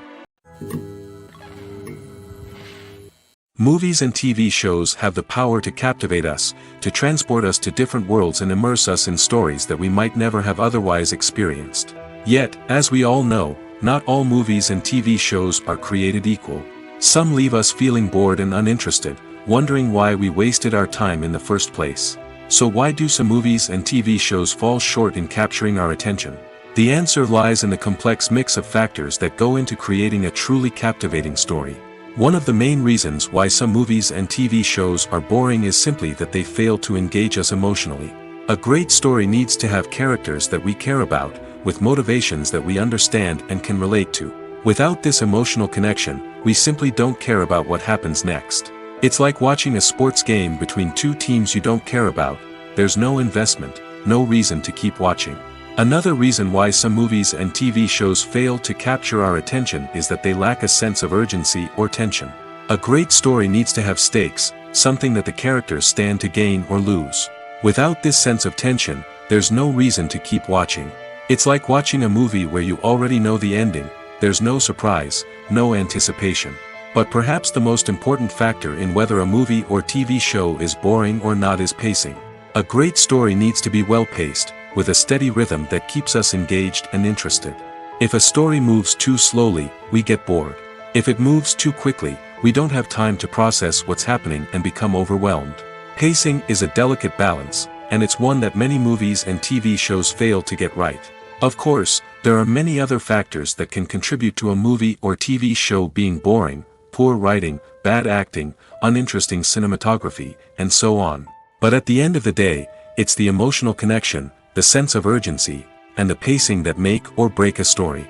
Movies and TV shows have the power to captivate us, to transport us to different worlds and immerse us in stories that we might never have otherwise experienced. Yet, as we all know, not all movies and TV shows are created equal. Some leave us feeling bored and uninterested, wondering why we wasted our time in the first place. So why do some movies and TV shows fall short in capturing our attention? The answer lies in the complex mix of factors that go into creating a truly captivating story. One of the main reasons why some movies and TV shows are boring is simply that they fail to engage us emotionally. A great story needs to have characters that we care about, with motivations that we understand and can relate to. Without this emotional connection, we simply don't care about what happens next. It's like watching a sports game between two teams you don't care about. There's no investment, no reason to keep watching. Another reason why some movies and TV shows fail to capture our attention is that they lack a sense of urgency or tension. A great story needs to have stakes, something that the characters stand to gain or lose. Without this sense of tension, there's no reason to keep watching. It's like watching a movie where you already know the ending. There's no surprise, no anticipation. But perhaps the most important factor in whether a movie or TV show is boring or not is pacing. A great story needs to be well-paced, with a steady rhythm that keeps us engaged and interested. If a story moves too slowly, we get bored. If it moves too quickly, we don't have time to process what's happening and become overwhelmed. Pacing is a delicate balance, and it's one that many movies and TV shows fail to get right. Of course, there are many other factors that can contribute to a movie or TV show being boring: poor writing, bad acting, uninteresting cinematography, and so on. But at the end of the day, it's the emotional connection, the sense of urgency, and the pacing that make or break a story.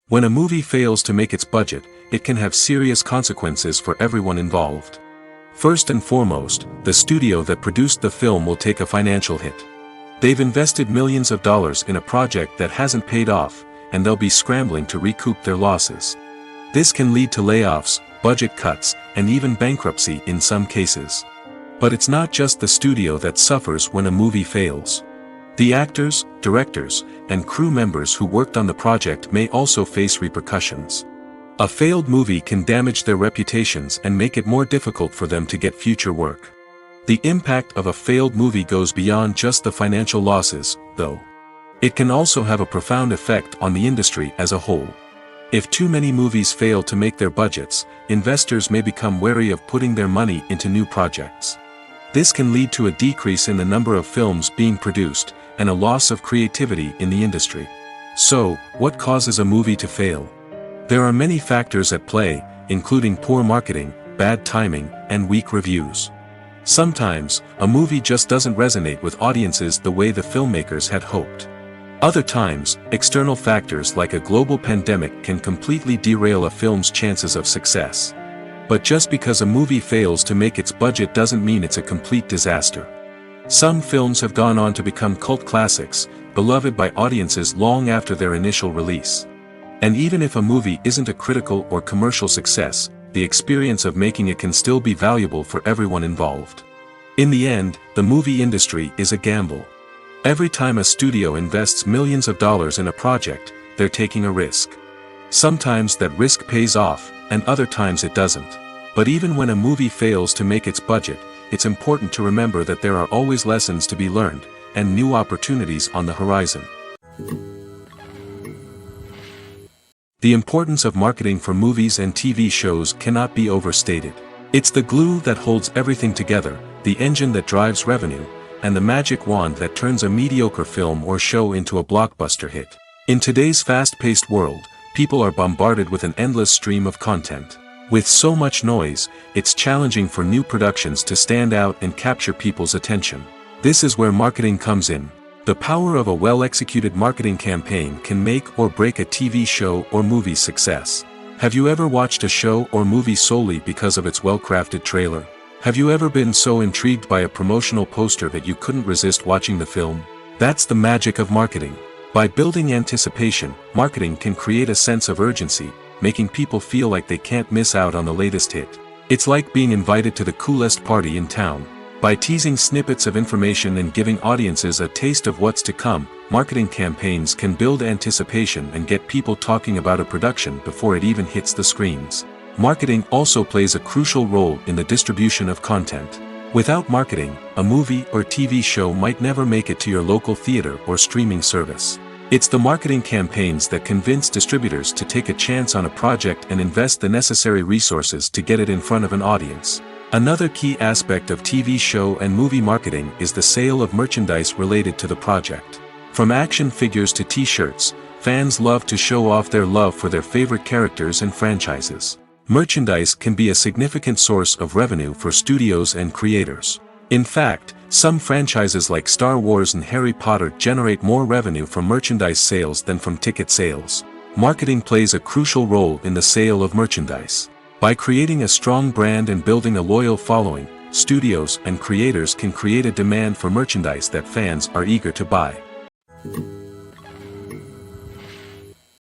When a movie fails to make its budget, it can have serious consequences for everyone involved. First and foremost, the studio that produced the film will take a financial hit. They've invested millions of dollars in a project that hasn't paid off, and they'll be scrambling to recoup their losses. This can lead to layoffs, budget cuts, and even bankruptcy in some cases. But it's not just the studio that suffers when a movie fails. The actors, directors, and crew members who worked on the project may also face repercussions. A failed movie can damage their reputations and make it more difficult for them to get future work. The impact of a failed movie goes beyond just the financial losses, though. It can also have a profound effect on the industry as a whole. If too many movies fail to make their budgets, investors may become wary of putting their money into new projects. This can lead to a decrease in the number of films being produced, and a loss of creativity in the industry. So, what causes a movie to fail? There are many factors at play, including poor marketing, bad timing, and weak reviews. Sometimes, a movie just doesn't resonate with audiences the way the filmmakers had hoped. Other times, external factors like a global pandemic can completely derail a film's chances of success. But just because a movie fails to make its budget doesn't mean it's a complete disaster. Some films have gone on to become cult classics, beloved by audiences long after their initial release. And even if a movie isn't a critical or commercial success, the experience of making it can still be valuable for everyone involved. In the end, the movie industry is a gamble. Every time a studio invests millions of dollars in a project, they're taking a risk. Sometimes that risk pays off, and other times it doesn't. But even when a movie fails to make its budget, it's important to remember that there are always lessons to be learned, and new opportunities on the horizon. The importance of marketing for movies and TV shows cannot be overstated. It's the glue that holds everything together, the engine that drives revenue, and the magic wand that turns a mediocre film or show into a blockbuster hit. In today's fast-paced world, people are bombarded with an endless stream of content. With so much noise, it's challenging for new productions to stand out and capture people's attention. This is where marketing comes in. The power of a well-executed marketing campaign can make or break a TV show or movie's success. Have you ever watched a show or movie solely because of its well-crafted trailer? Have you ever been so intrigued by a promotional poster that you couldn't resist watching the film? That's the magic of marketing. By building anticipation, marketing can create a sense of urgency, making people feel like they can't miss out on the latest hit. It's like being invited to the coolest party in town. By teasing snippets of information and giving audiences a taste of what's to come, marketing campaigns can build anticipation and get people talking about a production before it even hits the screens. Marketing also plays a crucial role in the distribution of content. Without marketing, a movie or TV show might never make it to your local theater or streaming service. It's the marketing campaigns that convince distributors to take a chance on a project and invest the necessary resources to get it in front of an audience. Another key aspect of TV show and movie marketing is the sale of merchandise related to the project. From action figures to t-shirts, fans love to show off their love for their favorite characters and franchises. Merchandise can be a significant source of revenue for studios and creators. In fact, some franchises like Star Wars and Harry Potter generate more revenue from merchandise sales than from ticket sales. Marketing plays a crucial role in the sale of merchandise. By creating a strong brand and building a loyal following, studios and creators can create a demand for merchandise that fans are eager to buy.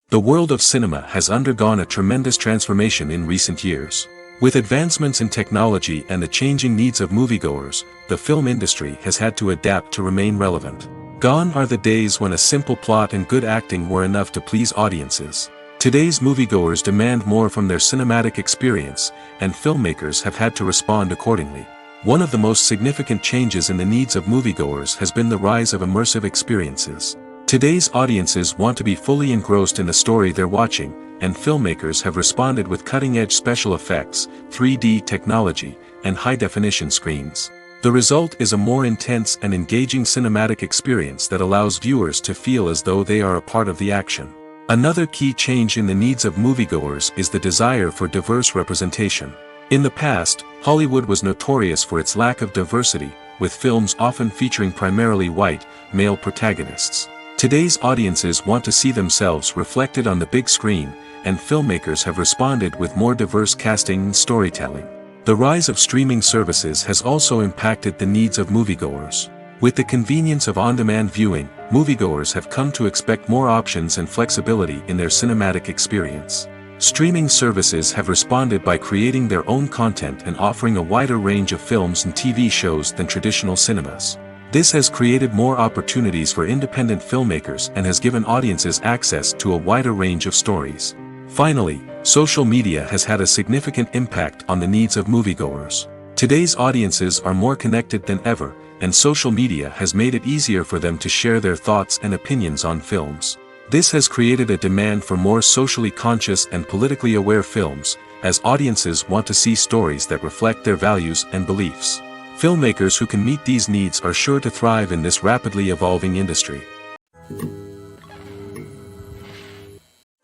The world of cinema has undergone a tremendous transformation in recent years. With advancements in technology and the changing needs of moviegoers, the film industry has had to adapt to remain relevant. Gone are the days when a simple plot and good acting were enough to please audiences. Today's moviegoers demand more from their cinematic experience, and filmmakers have had to respond accordingly. One of the most significant changes in the needs of moviegoers has been the rise of immersive experiences. Today's audiences want to be fully engrossed in the story they're watching, and filmmakers have responded with cutting-edge special effects, 3D technology, and high-definition screens. The result is a more intense and engaging cinematic experience that allows viewers to feel as though they are a part of the action. Another key change in the needs of moviegoers is the desire for diverse representation. In the past, Hollywood was notorious for its lack of diversity, with films often featuring primarily white, male protagonists. Today's audiences want to see themselves reflected on the big screen, and filmmakers have responded with more diverse casting and storytelling. The rise of streaming services has also impacted the needs of moviegoers. With the convenience of on-demand viewing, moviegoers have come to expect more options and flexibility in their cinematic experience. Streaming services have responded by creating their own content and offering a wider range of films and TV shows than traditional cinemas. This has created more opportunities for independent filmmakers and has given audiences access to a wider range of stories. Finally, social media has had a significant impact on the needs of moviegoers. Today's audiences are more connected than ever, and social media has made it easier for them to share their thoughts and opinions on films. This has created a demand for more socially conscious and politically aware films, as audiences want to see stories that reflect their values and beliefs. Filmmakers who can meet these needs are sure to thrive in this rapidly evolving industry.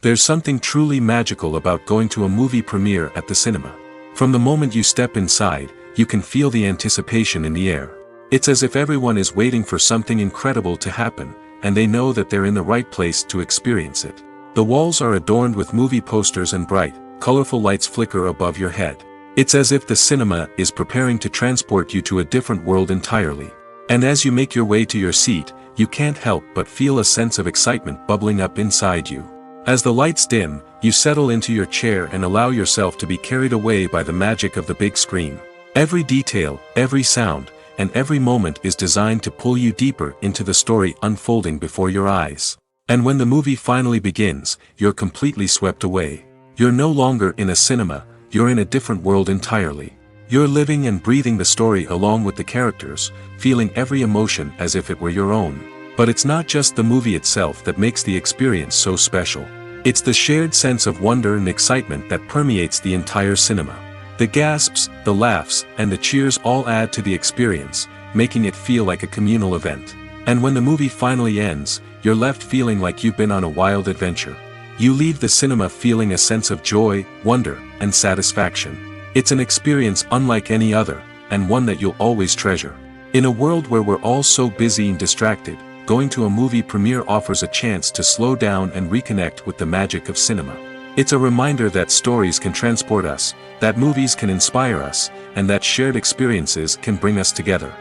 There's something truly magical about going to a movie premiere at the cinema. From the moment you step inside, you can feel the anticipation in the air. It's as if everyone is waiting for something incredible to happen, and they know that they're in the right place to experience it. The walls are adorned with movie posters and bright, colorful lights flicker above your head. It's as if the cinema is preparing to transport you to a different world entirely. And as you make your way to your seat, you can't help but feel a sense of excitement bubbling up inside you. As the lights dim, you settle into your chair and allow yourself to be carried away by the magic of the big screen. Every detail, every sound, and every moment is designed to pull you deeper into the story unfolding before your eyes. And when the movie finally begins, you're completely swept away. You're no longer in a cinema, you're in a different world entirely. You're living and breathing the story along with the characters, feeling every emotion as if it were your own. But it's not just the movie itself that makes the experience so special. It's the shared sense of wonder and excitement that permeates the entire cinema. The gasps, the laughs, and the cheers all add to the experience, making it feel like a communal event. And when the movie finally ends, you're left feeling like you've been on a wild adventure. You leave the cinema feeling a sense of joy, wonder, and satisfaction. It's an experience unlike any other, and one that you'll always treasure. In a world where we're all so busy and distracted, going to a movie premiere offers a chance to slow down and reconnect with the magic of cinema. It's a reminder that stories can transport us, that movies can inspire us, and that shared experiences can bring us together.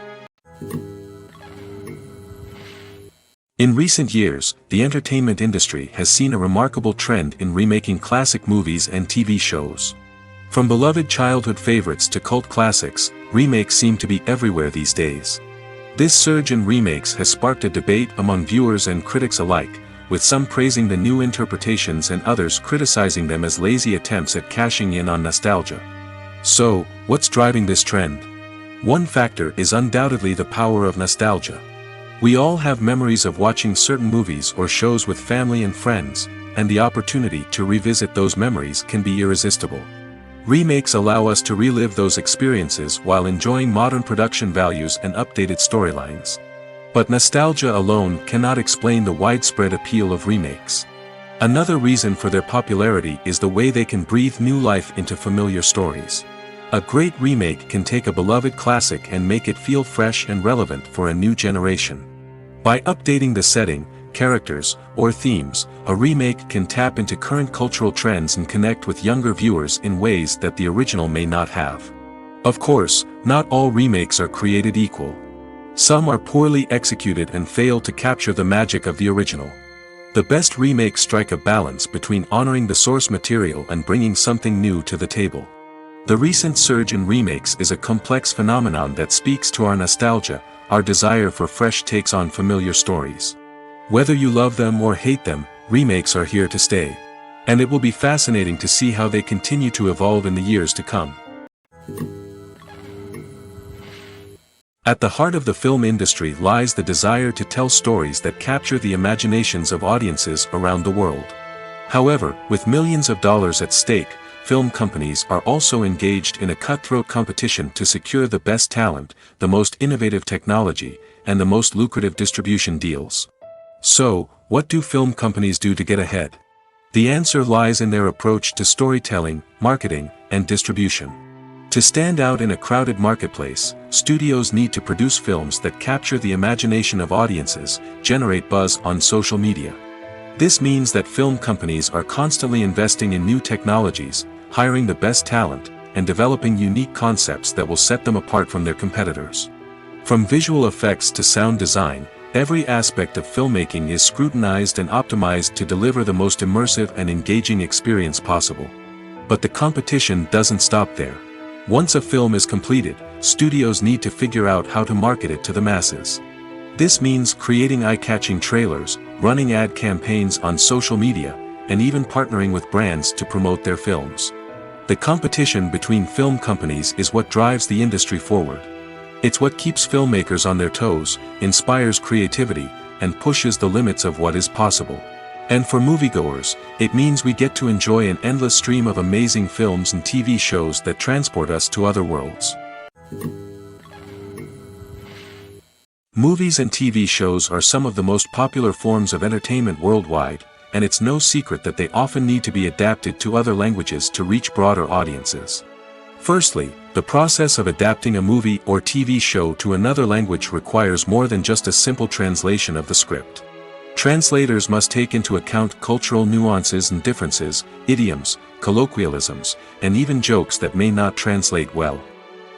In recent years, the entertainment industry has seen a remarkable trend in remaking classic movies and TV shows. From beloved childhood favorites to cult classics, remakes seem to be everywhere these days. This surge in remakes has sparked a debate among viewers and critics alike, with some praising the new interpretations and others criticizing them as lazy attempts at cashing in on nostalgia. So, what's driving this trend? One factor is undoubtedly the power of nostalgia. We all have memories of watching certain movies or shows with family and friends, and the opportunity to revisit those memories can be irresistible. Remakes allow us to relive those experiences while enjoying modern production values and updated storylines. But nostalgia alone cannot explain the widespread appeal of remakes. Another reason for their popularity is the way they can breathe new life into familiar stories. A great remake can take a beloved classic and make it feel fresh and relevant for a new generation. By updating the setting, characters, or themes, a remake can tap into current cultural trends and connect with younger viewers in ways that the original may not have. Of course, not all remakes are created equal. Some are poorly executed and fail to capture the magic of the original. The best remakes strike a balance between honoring the source material and bringing something new to the table. The recent surge in remakes is a complex phenomenon that speaks to our nostalgia, our desire for fresh takes on familiar stories. Whether you love them or hate them, remakes are here to stay. And it will be fascinating to see how they continue to evolve in the years to come. At the heart of the film industry lies the desire to tell stories that capture the imaginations of audiences around the world. However, with millions of dollars at stake, film companies are also engaged in a cutthroat competition to secure the best talent, the most innovative technology, and the most lucrative distribution deals. So, what do film companies do to get ahead? The answer lies in their approach to storytelling, marketing, and distribution. To stand out in a crowded marketplace, studios need to produce films that capture the imagination of audiences, generate buzz on social media. This means that film companies are constantly investing in new technologies, hiring the best talent, and developing unique concepts that will set them apart from their competitors. From visual effects to sound design, every aspect of filmmaking is scrutinized and optimized to deliver the most immersive and engaging experience possible. But the competition doesn't stop there. Once a film is completed, studios need to figure out how to market it to the masses. This means creating eye-catching trailers, running ad campaigns on social media, and even partnering with brands to promote their films. The competition between film companies is what drives the industry forward. It's what keeps filmmakers on their toes, inspires creativity, and pushes the limits of what is possible. And for moviegoers, it means we get to enjoy an endless stream of amazing films and TV shows that transport us to other worlds. Movies and TV shows are some of the most popular forms of entertainment worldwide, and it's no secret that they often need to be adapted to other languages to reach broader audiences. Firstly, the process of adapting a movie or TV show to another language requires more than just a simple translation of the script. Translators must take into account cultural nuances and differences, idioms, colloquialisms, and even jokes that may not translate well.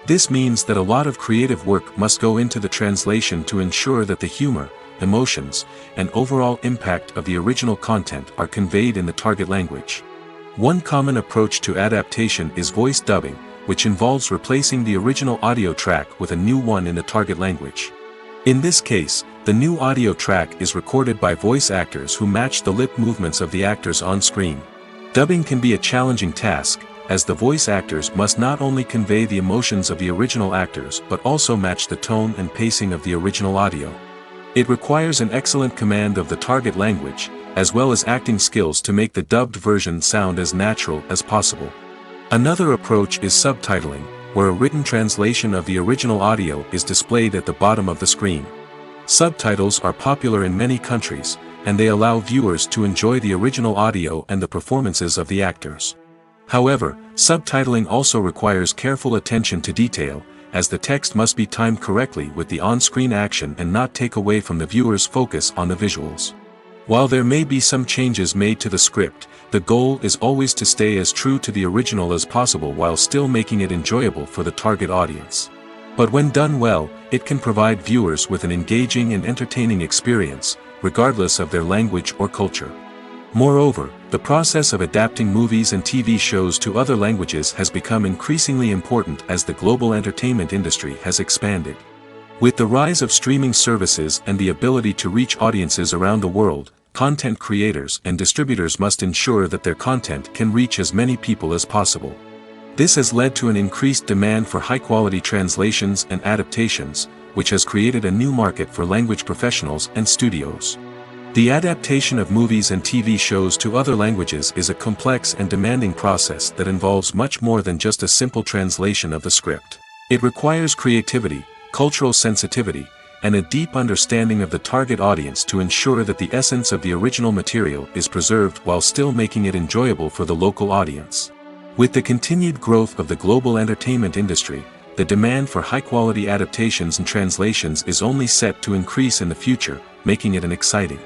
This means that a lot of creative work must go into the translation to ensure that the humor, emotions, and overall impact of the original content are conveyed in the target language. One common approach to adaptation is voice dubbing, which involves replacing the original audio track with a new one in the target language. In this case, the new audio track is recorded by voice actors who match the lip movements of the actors on screen. Dubbing can be a challenging task, as the voice actors must not only convey the emotions of the original actors but also match the tone and pacing of the original audio. It requires an excellent command of the target language, as well as acting skills to make the dubbed version sound as natural as possible. Another approach is subtitling, where a written translation of the original audio is displayed at the bottom of the screen. Subtitles are popular in many countries, and they allow viewers to enjoy the original audio and the performances of the actors. However, subtitling also requires careful attention to detail, as the text must be timed correctly with the on-screen action and not take away from the viewer's focus on the visuals. While there may be some changes made to the script, the goal is always to stay as true to the original as possible while still making it enjoyable for the target audience. But when done well, it can provide viewers with an engaging and entertaining experience, regardless of their language or culture. Moreover, the process of adapting movies and TV shows to other languages has become increasingly important as the global entertainment industry has expanded. With the rise of streaming services and the ability to reach audiences around the world, content creators and distributors must ensure that their content can reach as many people as possible. This has led to an increased demand for high-quality translations and adaptations, which has created a new market for language professionals and studios. The adaptation of movies and TV shows to other languages is a complex and demanding process that involves much more than just a simple translation of the script. It requires creativity, cultural sensitivity, and a deep understanding of the target audience to ensure that the essence of the original material is preserved while still making it enjoyable for the local audience. With the continued growth of the global entertainment industry, the demand for high-quality adaptations and translations is only set to increase in the future, making it exciting.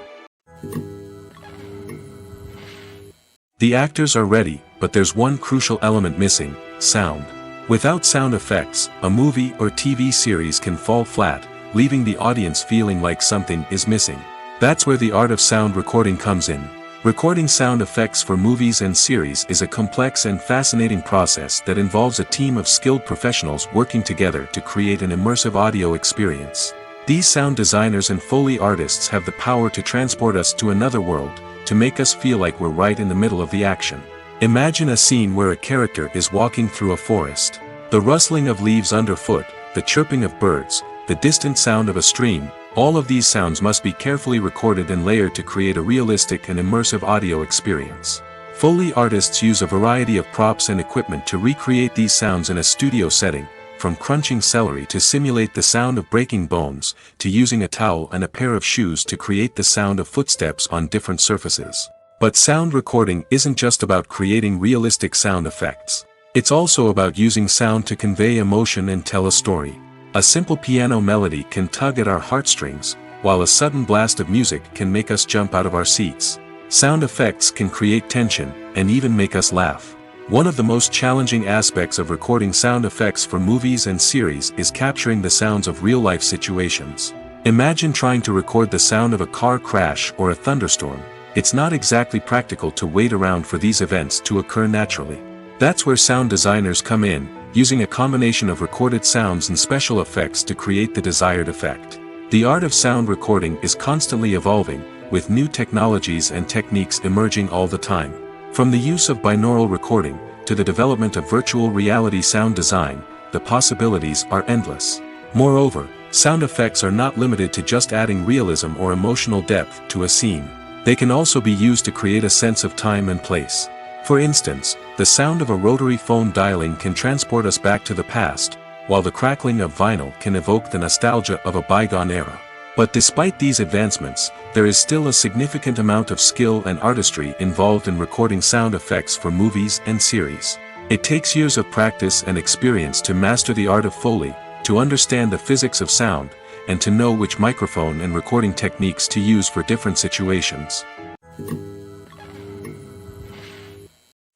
The actors are ready, but there's one crucial element missing: sound. Without sound effects, a movie or TV series can fall flat, leaving the audience feeling like something is missing. That's where the art of sound recording comes in. Recording sound effects for movies and series is a complex and fascinating process that involves a team of skilled professionals working together to create an immersive audio experience. These sound designers and Foley artists have the power to transport us to another world, to make us feel like we're right in the middle of the action. Imagine a scene where a character is walking through a forest. The rustling of leaves underfoot, the chirping of birds, the distant sound of a stream, all of these sounds must be carefully recorded and layered to create a realistic and immersive audio experience. Foley artists use a variety of props and equipment to recreate these sounds in a studio setting, from crunching celery to simulate the sound of breaking bones, to using a towel and a pair of shoes to create the sound of footsteps on different surfaces. But sound recording isn't just about creating realistic sound effects. It's also about using sound to convey emotion and tell a story. A simple piano melody can tug at our heartstrings, while a sudden blast of music can make us jump out of our seats. Sound effects can create tension, and even make us laugh. One of the most challenging aspects of recording sound effects for movies and series is capturing the sounds of real-life situations. Imagine trying to record the sound of a car crash or a thunderstorm. It's not exactly practical to wait around for these events to occur naturally. That's where sound designers come in, using a combination of recorded sounds and special effects to create the desired effect. The art of sound recording is constantly evolving, with new technologies and techniques emerging all the time. From the use of binaural recording, to the development of virtual reality sound design, the possibilities are endless. Moreover, sound effects are not limited to just adding realism or emotional depth to a scene. They can also be used to create a sense of time and place. For instance, the sound of a rotary phone dialing can transport us back to the past, while the crackling of vinyl can evoke the nostalgia of a bygone era. But despite these advancements, there is still a significant amount of skill and artistry involved in recording sound effects for movies and series. It takes years of practice and experience to master the art of Foley, to understand the physics of sound, and to know which microphone and recording techniques to use for different situations.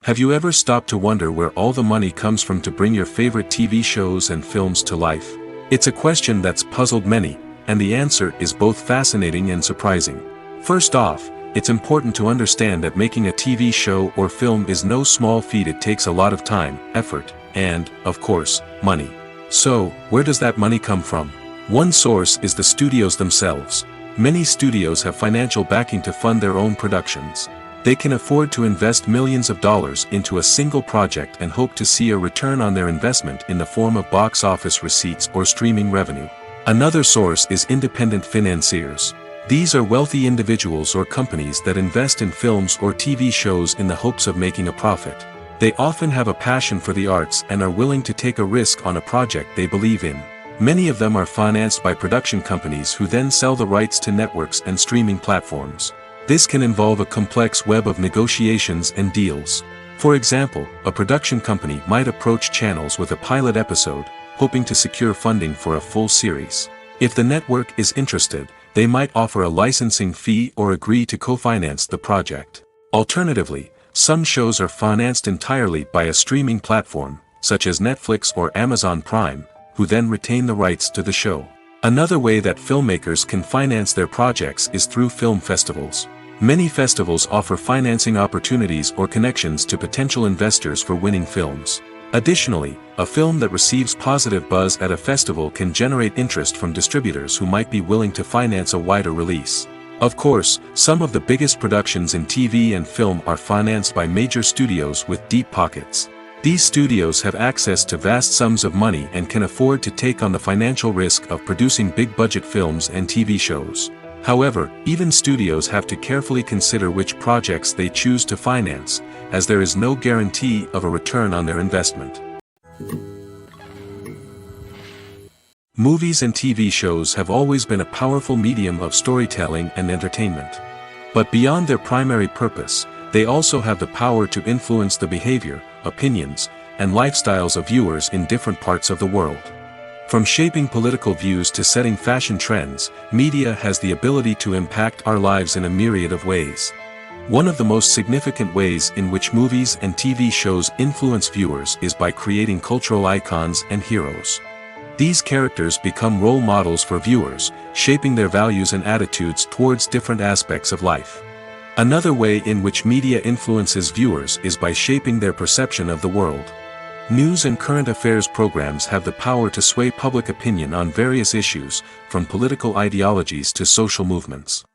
Have you ever stopped to wonder where all the money comes from to bring your favorite TV shows and films to life? It's a question that's puzzled many, and the answer is both fascinating and surprising. First off, it's important to understand that making a TV show or film is no small feat. It takes a lot of time, effort, and, of course, money. So, where does that money come from? One source is the studios themselves. Many studios have financial backing to fund their own productions. They can afford to invest millions of dollars into a single project and hope to see a return on their investment in the form of box office receipts or streaming revenue. Another source is independent financiers. These are wealthy individuals or companies that invest in films or TV shows in the hopes of making a profit. They often have a passion for the arts and are willing to take a risk on a project they believe in. Many of them are financed by production companies who then sell the rights to networks and streaming platforms. This can involve a complex web of negotiations and deals. For example, a production company might approach channels with a pilot episode, hoping to secure funding for a full series. If the network is interested, they might offer a licensing fee or agree to co-finance the project. Alternatively, some shows are financed entirely by a streaming platform, such as Netflix or Amazon Prime, who then retain the rights to the show. Another way that filmmakers can finance their projects is through film festivals. Many festivals offer financing opportunities or connections to potential investors for winning films. Additionally, a film that receives positive buzz at a festival can generate interest from distributors who might be willing to finance a wider release. Of course, some of the biggest productions in TV and film are financed by major studios with deep pockets. These studios have access to vast sums of money and can afford to take on the financial risk of producing big-budget films and TV shows. However, even studios have to carefully consider which projects they choose to finance, as there is no guarantee of a return on their investment. Movies and TV shows have always been a powerful medium of storytelling and entertainment. But beyond their primary purpose, they also have the power to influence the behavior, opinions, and lifestyles of viewers in different parts of the world. From shaping political views to setting fashion trends, media has the ability to impact our lives in a myriad of ways. One of the most significant ways in which movies and TV shows influence viewers is by creating cultural icons and heroes. These characters become role models for viewers, shaping their values and attitudes towards different aspects of life. Another way in which media influences viewers is by shaping their perception of the world. News and current affairs programs have the power to sway public opinion on various issues, from political ideologies to social movements.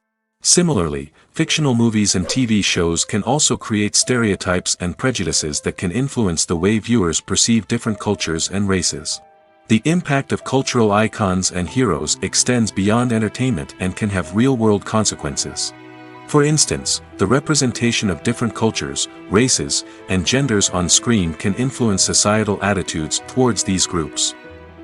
Similarly, fictional movies and TV shows can also create stereotypes and prejudices that can influence the way viewers perceive different cultures and races. The impact of cultural icons and heroes extends beyond entertainment and can have real-world consequences. For instance, the representation of different cultures, races, and genders on screen can influence societal attitudes towards these groups.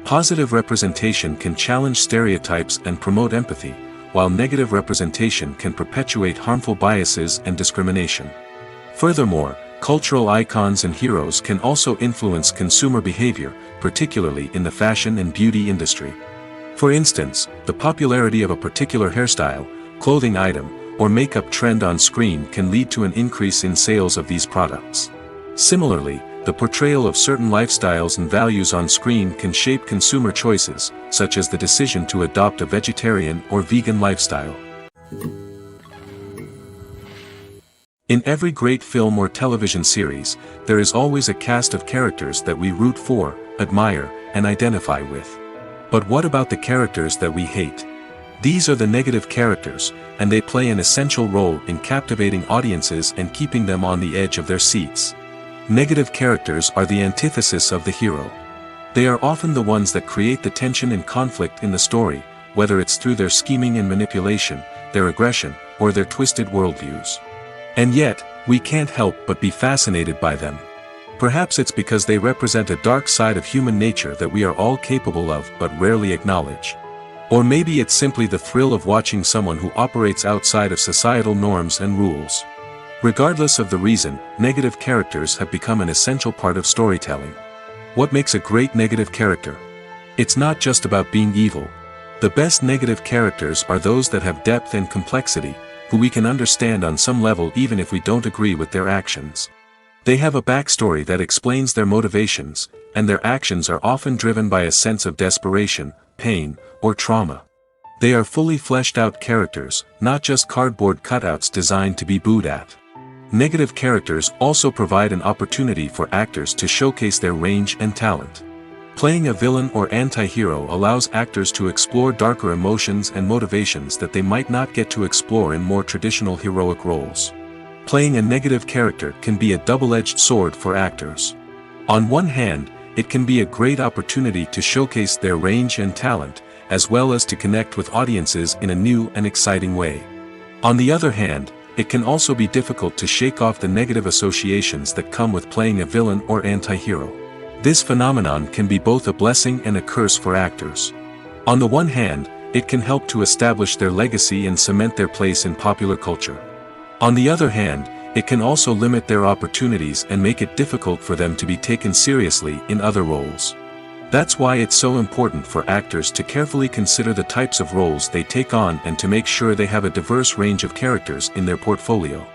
Positive representation can challenge stereotypes and promote empathy, while negative representation can perpetuate harmful biases and discrimination. Furthermore, cultural icons and heroes can also influence consumer behavior, particularly in the fashion and beauty industry. For instance, the popularity of a particular hairstyle, clothing item, or makeup trend on screen can lead to an increase in sales of these products. Similarly, the portrayal of certain lifestyles and values on screen can shape consumer choices, such as the decision to adopt a vegetarian or vegan lifestyle. In every great film or television series, there is always a cast of characters that we root for, admire, and identify with. But what about the characters that we hate? These are the negative characters, and they play an essential role in captivating audiences and keeping them on the edge of their seats. Negative characters are the antithesis of the hero. They are often the ones that create the tension and conflict in the story, whether it's through their scheming and manipulation, their aggression, or their twisted worldviews. And yet, we can't help but be fascinated by them. Perhaps it's because they represent a dark side of human nature that we are all capable of but rarely acknowledge. Or maybe it's simply the thrill of watching someone who operates outside of societal norms and rules. Regardless of the reason, negative characters have become an essential part of storytelling. What makes a great negative character? It's not just about being evil. The best negative characters are those that have depth and complexity, who we can understand on some level even if we don't agree with their actions. They have a backstory that explains their motivations, and their actions are often driven by a sense of desperation, pain, or trauma. They are fully fleshed out characters, not just cardboard cutouts designed to be booed at. Negative characters also provide an opportunity for actors to showcase their range and talent. Playing a villain or anti-hero allows actors to explore darker emotions and motivations that they might not get to explore in more traditional heroic roles. Playing a negative character can be a double-edged sword for actors. On one hand, it can be a great opportunity to showcase their range and talent, as well as to connect with audiences in a new and exciting way. On the other hand, it can also be difficult to shake off the negative associations that come with playing a villain or anti-hero. This phenomenon can be both a blessing and a curse for actors. On the one hand, it can help to establish their legacy and cement their place in popular culture. On the other hand, it can also limit their opportunities and make it difficult for them to be taken seriously in other roles. That's why it's so important for actors to carefully consider the types of roles they take on and to make sure they have a diverse range of characters in their portfolio.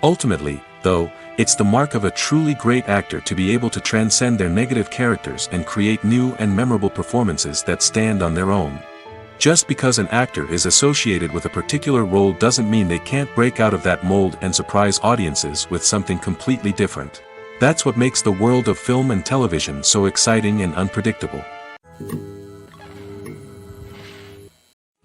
Ultimately, though, it's the mark of a truly great actor to be able to transcend their negative characters and create new and memorable performances that stand on their own. Just because an actor is associated with a particular role doesn't mean they can't break out of that mold and surprise audiences with something completely different. That's what makes the world of film and television so exciting and unpredictable.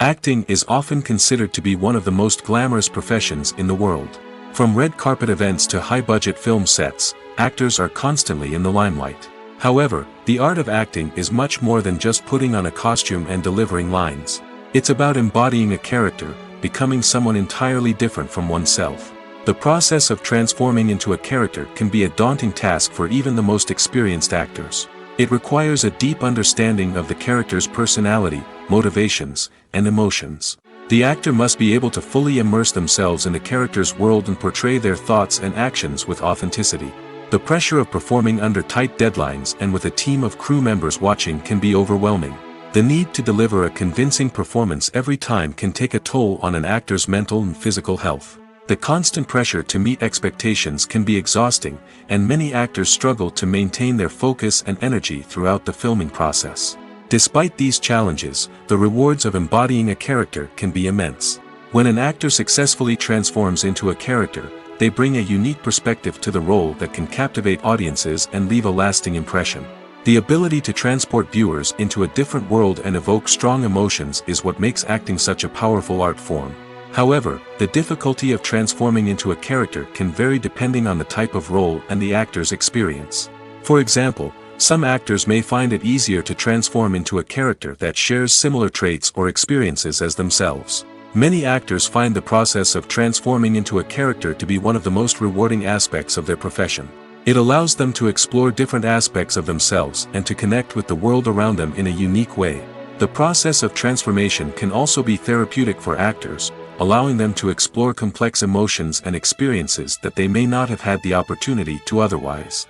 Acting is often considered to be one of the most glamorous professions in the world. From red carpet events to high-budget film sets, actors are constantly in the limelight. However, the art of acting is much more than just putting on a costume and delivering lines. It's about embodying a character, becoming someone entirely different from oneself. The process of transforming into a character can be a daunting task for even the most experienced actors. It requires a deep understanding of the character's personality, motivations, and emotions. The actor must be able to fully immerse themselves in the character's world and portray their thoughts and actions with authenticity. The pressure of performing under tight deadlines and with a team of crew members watching can be overwhelming. The need to deliver a convincing performance every time can take a toll on an actor's mental and physical health. The constant pressure to meet expectations can be exhausting, and many actors struggle to maintain their focus and energy throughout the filming process. Despite these challenges, the rewards of embodying a character can be immense. When an actor successfully transforms into a character, they bring a unique perspective to the role that can captivate audiences and leave a lasting impression. The ability to transport viewers into a different world and evoke strong emotions is what makes acting such a powerful art form. However, the difficulty of transforming into a character can vary depending on the type of role and the actor's experience. For example, some actors may find it easier to transform into a character that shares similar traits or experiences as themselves. Many actors find the process of transforming into a character to be one of the most rewarding aspects of their profession. It allows them to explore different aspects of themselves and to connect with the world around them in a unique way. The process of transformation can also be therapeutic for actors, allowing them to explore complex emotions and experiences that they may not have had the opportunity to otherwise.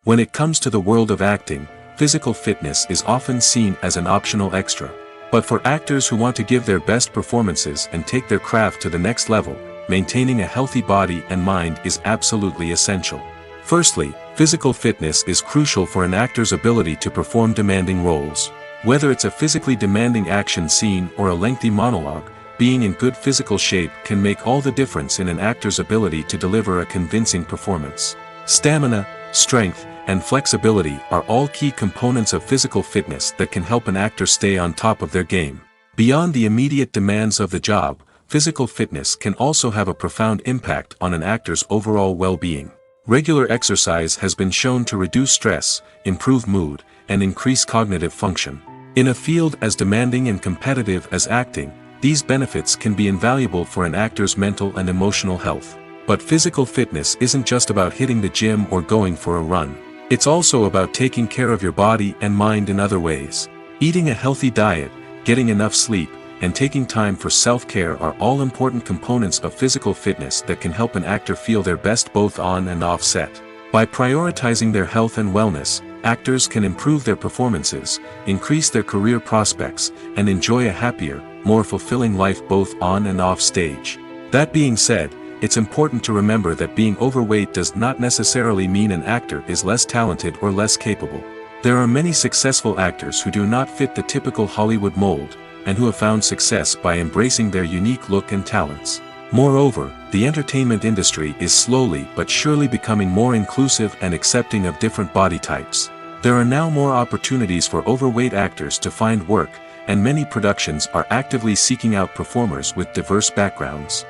When it comes to the world of acting, physical fitness is often seen as an optional extra. But for actors who want to give their best performances and take their craft to the next level, maintaining a healthy body and mind is absolutely essential. Firstly, physical fitness is crucial for an actor's ability to perform demanding roles. Whether it's a physically demanding action scene or a lengthy monologue, being in good physical shape can make all the difference in an actor's ability to deliver a convincing performance. Stamina, strength, and flexibility are all key components of physical fitness that can help an actor stay on top of their game. Beyond the immediate demands of the job, physical fitness can also have a profound impact on an actor's overall well-being. Regular exercise has been shown to reduce stress, improve mood, and increase cognitive function. In a field as demanding and competitive as acting, these benefits can be invaluable for an actor's mental and emotional health. But physical fitness isn't just about hitting the gym or going for a run. It's also about taking care of your body and mind in other ways. Eating a healthy diet, getting enough sleep, and taking time for self-care are all important components of physical fitness that can help an actor feel their best both on and off set. By prioritizing their health and wellness, actors can improve their performances, increase their career prospects, and enjoy a happier, more fulfilling life both on and off stage. That being said, it's important to remember that being overweight does not necessarily mean an actor is less talented or less capable. There are many successful actors who do not fit the typical Hollywood mold, and who have found success by embracing their unique look and talents. Moreover, the entertainment industry is slowly but surely becoming more inclusive and accepting of different body types. There are now more opportunities for overweight actors to find work, and many productions are actively seeking out performers with diverse backgrounds.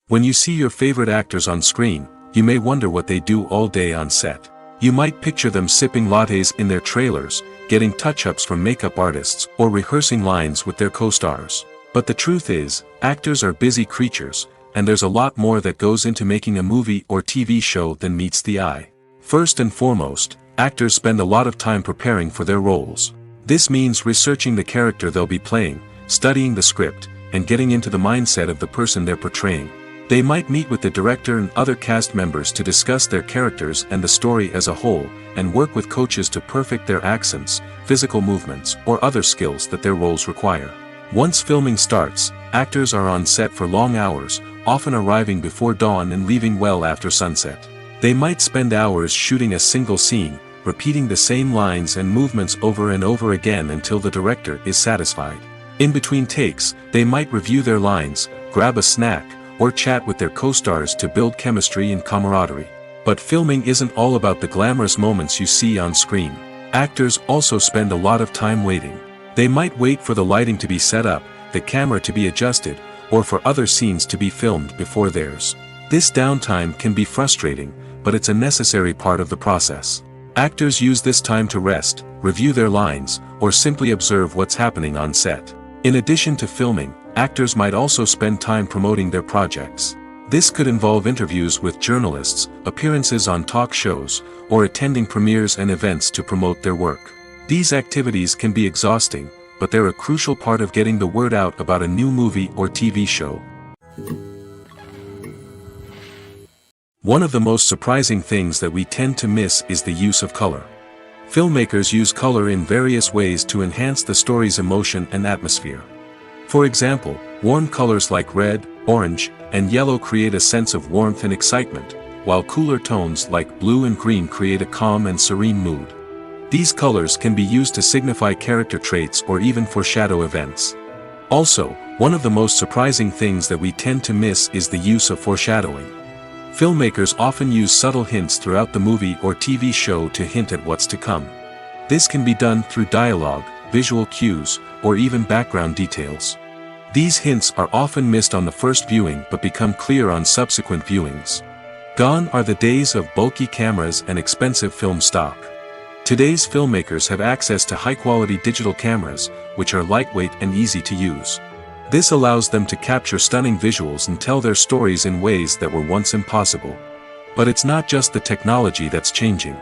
When you see your favorite actors on screen, you may wonder what they do all day on set. You might picture them sipping lattes in their trailers, getting touch-ups from makeup artists, or rehearsing lines with their co-stars. But the truth is, actors are busy creatures, and there's a lot more that goes into making a movie or TV show than meets the eye. First and foremost, actors spend a lot of time preparing for their roles. This means researching the character they'll be playing, studying the script, and getting into the mindset of the person they're portraying. They might meet with the director and other cast members to discuss their characters and the story as a whole, and work with coaches to perfect their accents, physical movements, or other skills that their roles require. Once filming starts, actors are on set for long hours, often arriving before dawn and leaving well after sunset. They might spend hours shooting a single scene, repeating the same lines and movements over and over again until the director is satisfied. In between takes, they might review their lines, grab a snack, or chat with their co-stars to build chemistry and camaraderie. But filming isn't all about the glamorous moments you see on screen. Actors also spend a lot of time waiting. They might wait for the lighting to be set up, the camera to be adjusted, or for other scenes to be filmed before theirs. This downtime can be frustrating, but it's a necessary part of the process. Actors use this time to rest, review their lines, or simply observe what's happening on set. In addition to filming, actors might also spend time promoting their projects. This could involve interviews with journalists, appearances on talk shows, or attending premieres and events to promote their work. These activities can be exhausting, but they're a crucial part of getting the word out about a new movie or TV show. One of the most surprising things that we tend to miss is the use of color. Filmmakers use color in various ways to enhance the story's emotion and atmosphere. For example, warm colors like red, orange, and yellow create a sense of warmth and excitement, while cooler tones like blue and green create a calm and serene mood. These colors can be used to signify character traits or even foreshadow events. Also, one of the most surprising things that we tend to miss is the use of foreshadowing. Filmmakers often use subtle hints throughout the movie or TV show to hint at what's to come. This can be done through dialogue, visual cues, or even background details. These hints are often missed on the first viewing but become clear on subsequent viewings. Gone are the days of bulky cameras and expensive film stock. Today's filmmakers have access to high-quality digital cameras, which are lightweight and easy to use. This allows them to capture stunning visuals and tell their stories in ways that were once impossible. But it's not just the technology that's changing.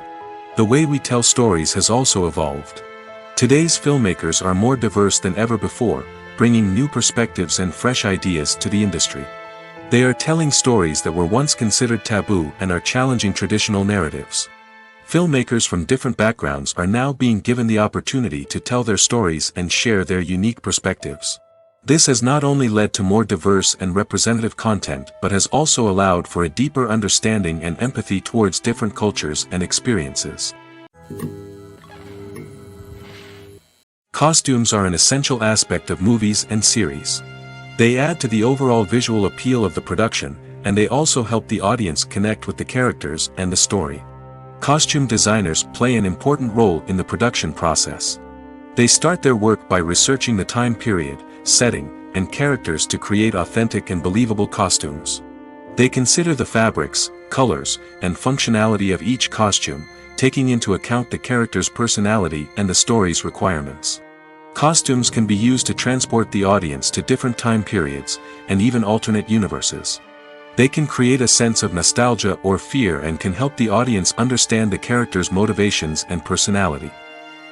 The way we tell stories has also evolved. Today's filmmakers are more diverse than ever before, bringing new perspectives and fresh ideas to the industry. They are telling stories that were once considered taboo and are challenging traditional narratives. Filmmakers from different backgrounds are now being given the opportunity to tell their stories and share their unique perspectives. This has not only led to more diverse and representative content but has also allowed for a deeper understanding and empathy towards different cultures and experiences. Costumes are an essential aspect of movies and series. They add to the overall visual appeal of the production, and they also help the audience connect with the characters and the story. Costume designers play an important role in the production process. They start their work by researching the time period, setting, and characters to create authentic and believable costumes. They consider the fabrics, colors, and functionality of each costume, taking into account the character's personality and the story's requirements. Costumes can be used to transport the audience to different time periods, and even alternate universes. They can create a sense of nostalgia or fear and can help the audience understand the character's motivations and personality.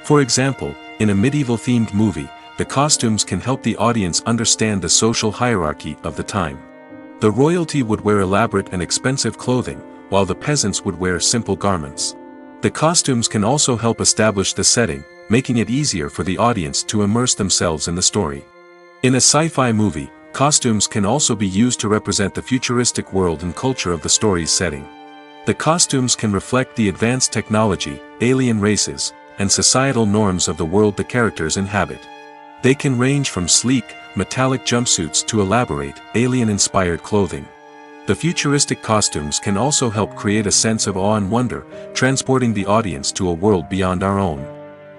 For example, in a medieval-themed movie, the costumes can help the audience understand the social hierarchy of the time. The royalty would wear elaborate and expensive clothing, while the peasants would wear simple garments. The costumes can also help establish the setting, making it easier for the audience to immerse themselves in the story. In a sci-fi movie, costumes can also be used to represent the futuristic world and culture of the story's setting. The costumes can reflect the advanced technology, alien races, and societal norms of the world the characters inhabit. They can range from sleek, metallic jumpsuits to elaborate, alien-inspired clothing. The futuristic costumes can also help create a sense of awe and wonder, transporting the audience to a world beyond our own.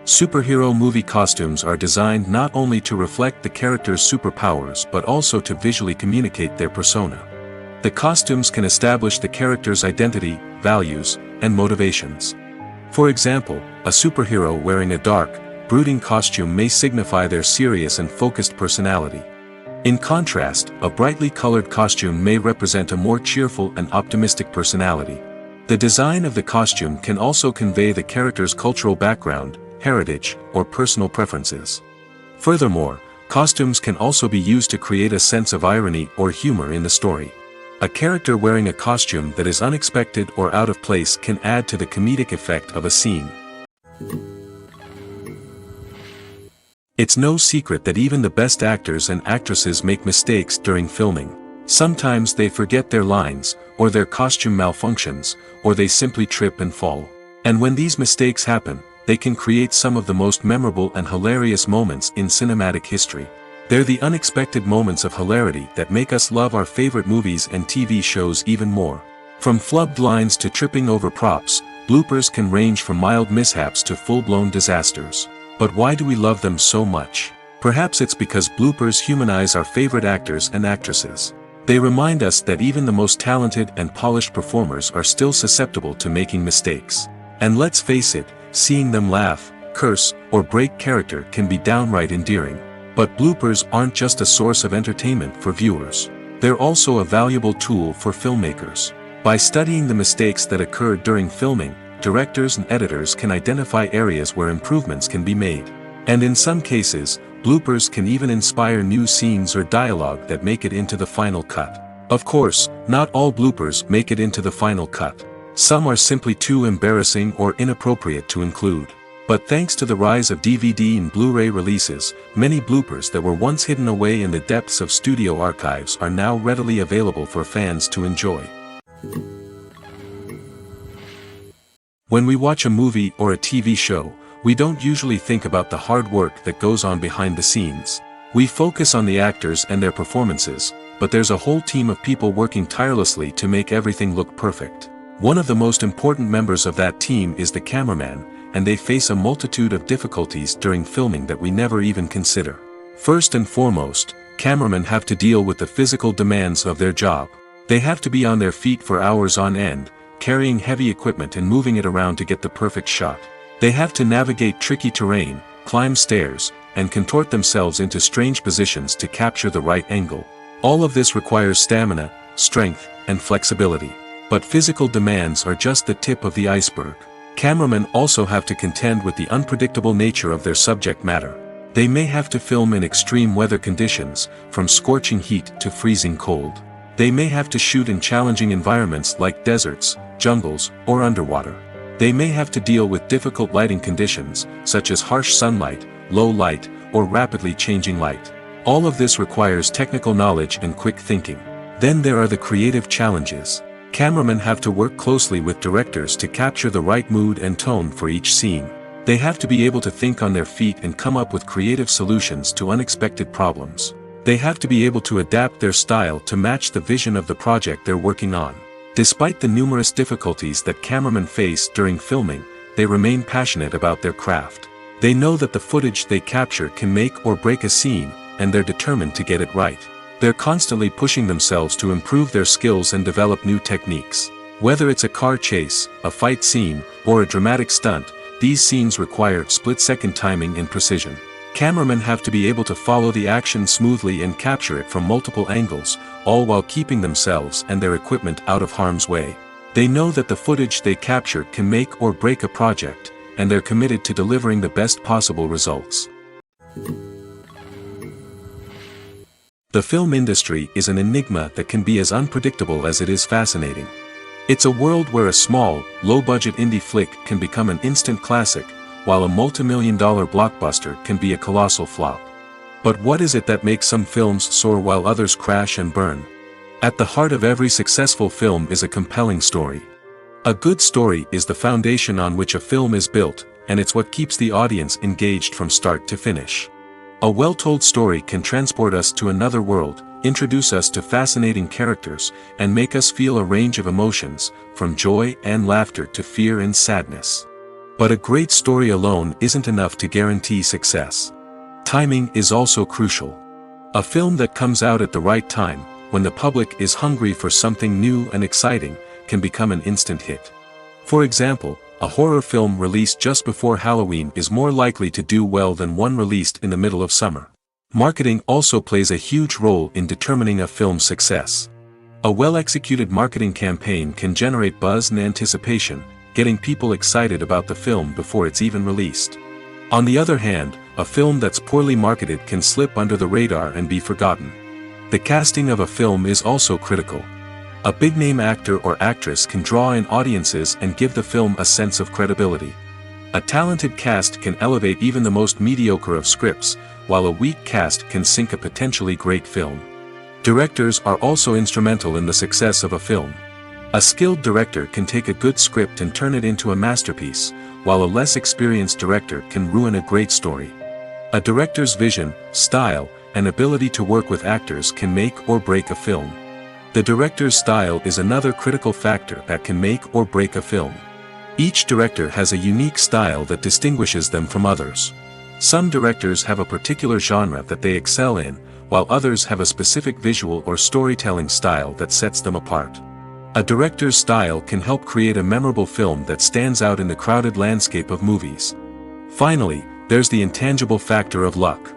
Superhero movie costumes are designed not only to reflect the character's superpowers but also to visually communicate their persona. The costumes can establish the character's identity, values, and motivations. For example, a superhero wearing a dark, brooding costume may signify their serious and focused personality. In contrast, a brightly colored costume may represent a more cheerful and optimistic personality. The design of the costume can also convey the character's cultural background, heritage, or personal preferences. Furthermore, costumes can also be used to create a sense of irony or humor in the story. A character wearing a costume that is unexpected or out of place can add to the comedic effect of a scene. It's no secret that even the best actors and actresses make mistakes during filming. Sometimes they forget their lines, or their costume malfunctions, or they simply trip and fall. And when these mistakes happen, they can create some of the most memorable and hilarious moments in cinematic history. They're the unexpected moments of hilarity that make us love our favorite movies and TV shows even more. From flubbed lines to tripping over props, bloopers can range from mild mishaps to full-blown disasters. But why do we love them so much? Perhaps it's because bloopers humanize our favorite actors and actresses. They remind us that even the most talented and polished performers are still susceptible to making mistakes. And let's face it, seeing them laugh, curse, or break character can be downright endearing. But bloopers aren't just a source of entertainment for viewers. They're also a valuable tool for filmmakers. By studying the mistakes that occurred during filming, directors and editors can identify areas where improvements can be made. And in some cases, bloopers can even inspire new scenes or dialogue that make it into the final cut. Of course, not all bloopers make it into the final cut. Some are simply too embarrassing or inappropriate to include. But thanks to the rise of DVD and Blu-ray releases, many bloopers that were once hidden away in the depths of studio archives are now readily available for fans to enjoy. When we watch a movie or a TV show, we don't usually think about the hard work that goes on behind the scenes. We focus on the actors and their performances, but there's a whole team of people working tirelessly to make everything look perfect. One of the most important members of that team is the cameraman, and they face a multitude of difficulties during filming that we never even consider. First and foremost, cameramen have to deal with the physical demands of their job. They have to be on their feet for hours on end, carrying heavy equipment and moving it around to get the perfect shot. They have to navigate tricky terrain, climb stairs, and contort themselves into strange positions to capture the right angle. All of this requires stamina, strength, and flexibility. But physical demands are just the tip of the iceberg. Cameramen also have to contend with the unpredictable nature of their subject matter. They may have to film in extreme weather conditions, from scorching heat to freezing cold. They may have to shoot in challenging environments like deserts, jungles, or underwater. They may have to deal with difficult lighting conditions, such as harsh sunlight, low light, or rapidly changing light. All of this requires technical knowledge and quick thinking. Then there are the creative challenges. Cameramen have to work closely with directors to capture the right mood and tone for each scene. They have to be able to think on their feet and come up with creative solutions to unexpected problems. They have to be able to adapt their style to match the vision of the project they're working on. Despite the numerous difficulties that cameramen face during filming, they remain passionate about their craft. They know that the footage they capture can make or break a scene, and they're determined to get it right. They're constantly pushing themselves to improve their skills and develop new techniques. Whether it's a car chase, a fight scene, or a dramatic stunt, these scenes require split-second timing and precision. Cameramen have to be able to follow the action smoothly and capture it from multiple angles, all while keeping themselves and their equipment out of harm's way. They know that the footage they capture can make or break a project, and they're committed to delivering the best possible results. The film industry is an enigma that can be as unpredictable as it is fascinating. It's a world where a small, low-budget indie flick can become an instant classic, while a multi-million-dollar blockbuster can be a colossal flop. But what is it that makes some films soar while others crash and burn? At the heart of every successful film is a compelling story. A good story is the foundation on which a film is built, and it's what keeps the audience engaged from start to finish. A well-told story can transport us to another world, introduce us to fascinating characters, and make us feel a range of emotions, from joy and laughter to fear and sadness. But a great story alone isn't enough to guarantee success. Timing is also crucial. A film that comes out at the right time, when the public is hungry for something new and exciting, can become an instant hit. For example, a horror film released just before Halloween is more likely to do well than one released in the middle of summer. Marketing also plays a huge role in determining a film's success. A well-executed marketing campaign can generate buzz and anticipation, getting people excited about the film before it's even released. On the other hand, a film that's poorly marketed can slip under the radar and be forgotten. The casting of a film is also critical. A big-name actor or actress can draw in audiences and give the film a sense of credibility. A talented cast can elevate even the most mediocre of scripts, while a weak cast can sink a potentially great film. Directors are also instrumental in the success of a film. A skilled director can take a good script and turn it into a masterpiece, while a less experienced director can ruin a great story. A director's vision, style, and ability to work with actors can make or break a film. The director's style is another critical factor that can make or break a film. Each director has a unique style that distinguishes them from others. Some directors have a particular genre that they excel in, while others have a specific visual or storytelling style that sets them apart. A director's style can help create a memorable film that stands out in the crowded landscape of movies. Finally, there's the intangible factor of luck.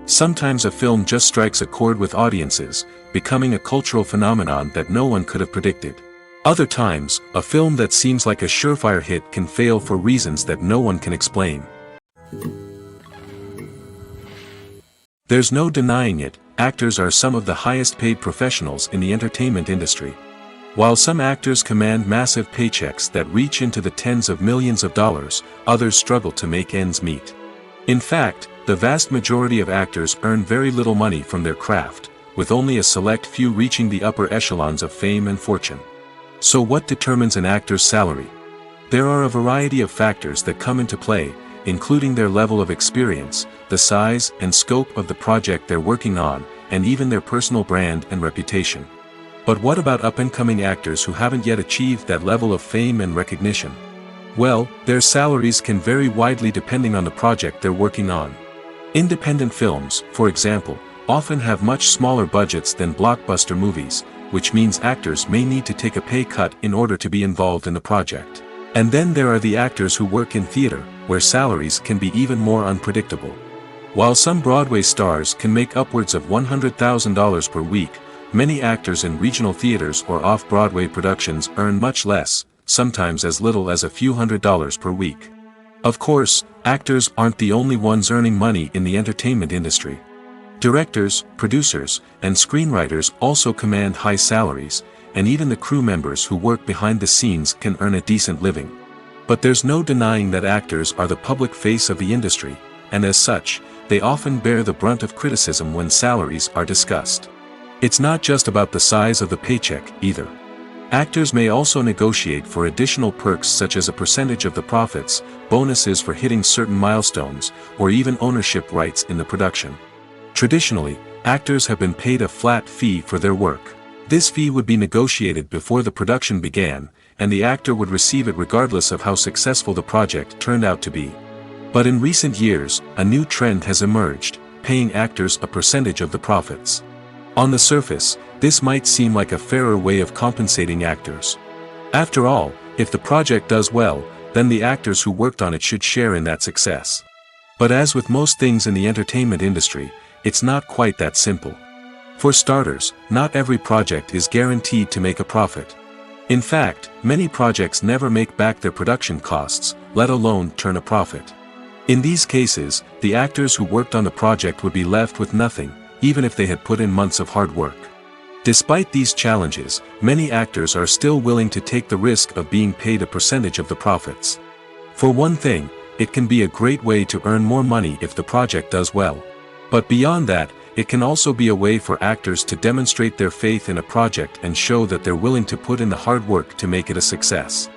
Sometimes a film just strikes a chord with audiences, becoming a cultural phenomenon that no one could have predicted. Other times, a film that seems like a surefire hit can fail for reasons that no one can explain. There's no denying it, actors are some of the highest-paid professionals in the entertainment industry. While some actors command massive paychecks that reach into the tens of millions of dollars, others struggle to make ends meet. In fact, the vast majority of actors earn very little money from their craft, with only a select few reaching the upper echelons of fame and fortune. So what determines an actor's salary? There are a variety of factors that come into play, including their level of experience, the size and scope of the project they're working on, and even their personal brand and reputation. But what about up-and-coming actors who haven't yet achieved that level of fame and recognition? Well, their salaries can vary widely depending on the project they're working on. Independent films, for example, often have much smaller budgets than blockbuster movies, which means actors may need to take a pay cut in order to be involved in the project. And then there are the actors who work in theater, where salaries can be even more unpredictable. While some Broadway stars can make upwards of $100,000 per week, many actors in regional theaters or off-Broadway productions earn much less, sometimes as little as a few $100s per week. Of course, actors aren't the only ones earning money in the entertainment industry. Directors, producers, and screenwriters also command high salaries, and even the crew members who work behind the scenes can earn a decent living. But there's no denying that actors are the public face of the industry, and as such, they often bear the brunt of criticism when salaries are discussed. It's not just about the size of the paycheck, either. Actors may also negotiate for additional perks such as a percentage of the profits, bonuses for hitting certain milestones, or even ownership rights in the production. Traditionally, actors have been paid a flat fee for their work. This fee would be negotiated before the production began, and the actor would receive it regardless of how successful the project turned out to be. But in recent years, a new trend has emerged, paying actors a percentage of the profits. On the surface, this might seem like a fairer way of compensating actors. After all, if the project does well, then the actors who worked on it should share in that success. But as with most things in the entertainment industry, it's not quite that simple. For starters, not every project is guaranteed to make a profit. In fact, many projects never make back their production costs, let alone turn a profit. In these cases, the actors who worked on the project would be left with nothing, even if they had put in months of hard work. Despite these challenges, many actors are still willing to take the risk of being paid a percentage of the profits. For one thing, it can be a great way to earn more money if the project does well. But beyond that, it can also be a way for actors to demonstrate their faith in a project and show that they're willing to put in the hard work to make it a success.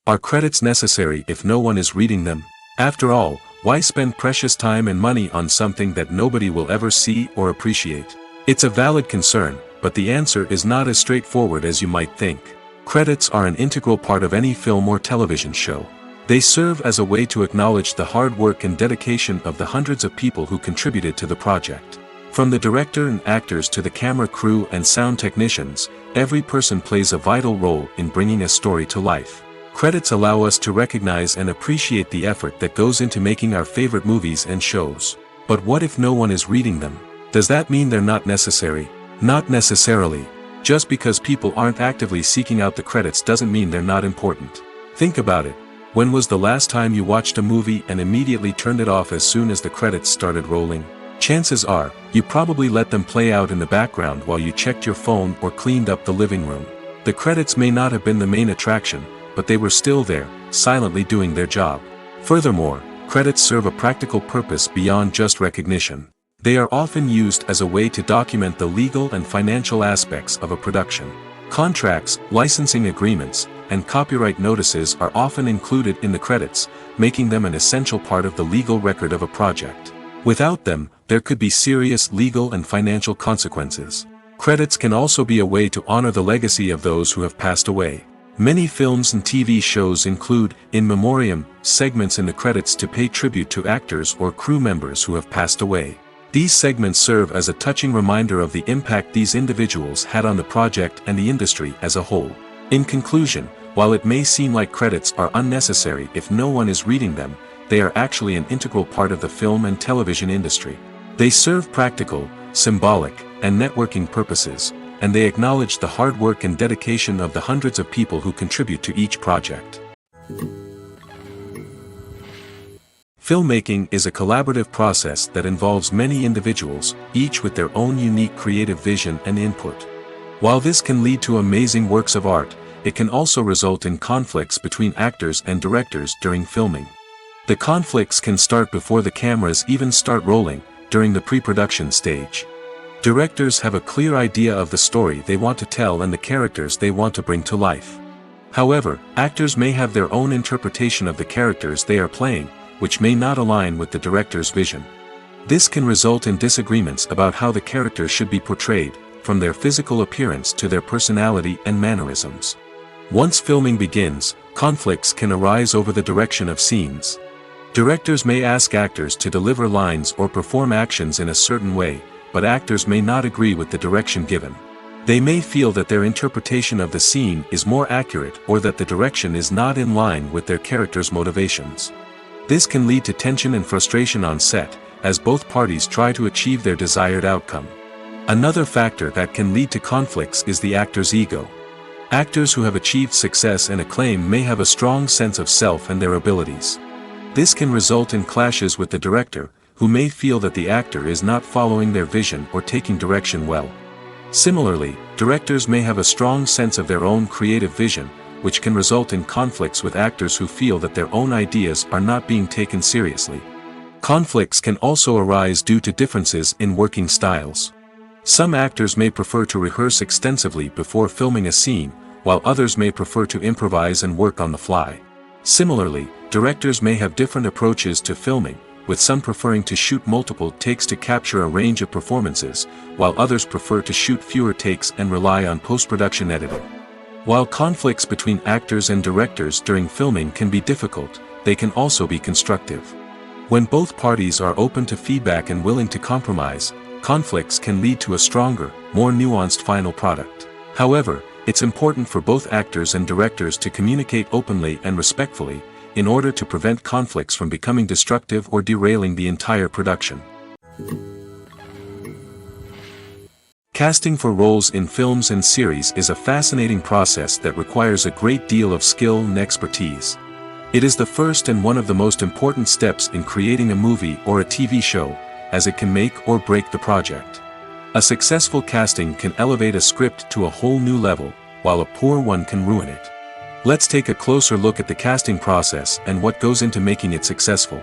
Are credits necessary if no one is reading them? After all, why spend precious time and money on something that nobody will ever see or appreciate? It's a valid concern, but the answer is not as straightforward as you might think. Credits are an integral part of any film or television show. They serve as a way to acknowledge the hard work and dedication of the hundreds of people who contributed to the project. From the director and actors to the camera crew and sound technicians, every person plays a vital role in bringing a story to life. Credits allow us to recognize and appreciate the effort that goes into making our favorite movies and shows. But what if no one is reading them? Does that mean they're not necessary? Not necessarily. Just because people aren't actively seeking out the credits doesn't mean they're not important. Think about it. When was the last time you watched a movie and immediately turned it off as soon as the credits started rolling? Chances are, you probably let them play out in the background while you checked your phone or cleaned up the living room. The credits may not have been the main attraction, but they were still there, silently doing their job. Furthermore, credits serve a practical purpose beyond just recognition. They are often used as a way to document the legal and financial aspects of a production. Contracts, licensing agreements, and copyright notices are often included in the credits, making them an essential part of the legal record of a project. Without them, there could be serious legal and financial consequences. Credits can also be a way to honor the legacy of those who have passed away. Many films and TV shows include in memoriam segments in the credits to pay tribute to actors or crew members who have passed away. These segments serve as a touching reminder of the impact these individuals had on the project and the industry as a whole. In conclusion, while it may seem like credits are unnecessary if no one is reading them, they are actually an integral part of the film and television industry. They serve practical, symbolic, and networking purposes, and they acknowledge the hard work and dedication of the hundreds of people who contribute to each project. Filmmaking is a collaborative process that involves many individuals, each with their own unique creative vision and input. While this can lead to amazing works of art, it can also result in conflicts between actors and directors during filming. The conflicts can start before the cameras even start rolling, during the pre-production stage. Directors have a clear idea of the story they want to tell and the characters they want to bring to life. However, actors may have their own interpretation of the characters they are playing, which may not align with the director's vision. This can result in disagreements about how the characters should be portrayed, from their physical appearance to their personality and mannerisms. Once filming begins, conflicts can arise over the direction of scenes. Directors may ask actors to deliver lines or perform actions in a certain way, but actors may not agree with the direction given. They may feel that their interpretation of the scene is more accurate or that the direction is not in line with their character's motivations. This can lead to tension and frustration on set, as both parties try to achieve their desired outcome. Another factor that can lead to conflicts is the actor's ego. Actors who have achieved success and acclaim may have a strong sense of self and their abilities. This can result in clashes with the director, who may feel that the actor is not following their vision or taking direction well. Similarly, directors may have a strong sense of their own creative vision, which can result in conflicts with actors who feel that their own ideas are not being taken seriously. Conflicts can also arise due to differences in working styles. Some actors may prefer to rehearse extensively before filming a scene, while others may prefer to improvise and work on the fly. Similarly, directors may have different approaches to filming, with some preferring to shoot multiple takes to capture a range of performances, while others prefer to shoot fewer takes and rely on post-production editing. While conflicts between actors and directors during filming can be difficult, they can also be constructive. When both parties are open to feedback and willing to compromise, conflicts can lead to a stronger, more nuanced final product. However, it's important for both actors and directors to communicate openly and respectfully, in order to prevent conflicts from becoming destructive or derailing the entire production. Casting for roles in films and series is a fascinating process that requires a great deal of skill and expertise. It is the first and one of the most important steps in creating a movie or a TV show, as it can make or break the project. A successful casting can elevate a script to a whole new level, while a poor one can ruin it. Let's take a closer look at the casting process and what goes into making it successful.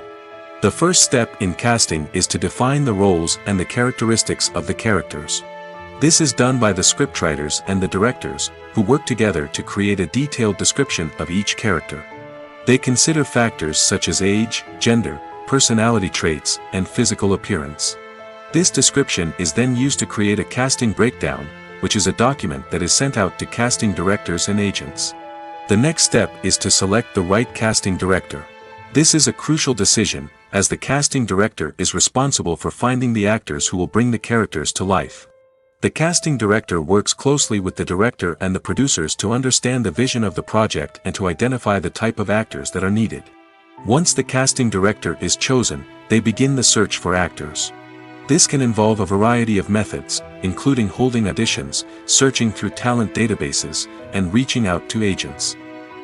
The first step in casting is to define the roles and the characteristics of the characters. This is done by the scriptwriters and the directors, who work together to create a detailed description of each character. They consider factors such as age, gender, personality traits, and physical appearance. This description is then used to create a casting breakdown, which is a document that is sent out to casting directors and agents. The next step is to select the right casting director. This is a crucial decision, as the casting director is responsible for finding the actors who will bring the characters to life. The casting director works closely with the director and the producers to understand the vision of the project and to identify the type of actors that are needed. Once the casting director is chosen, they begin the search for actors. This can involve a variety of methods, including holding auditions, searching through talent databases, and reaching out to agents.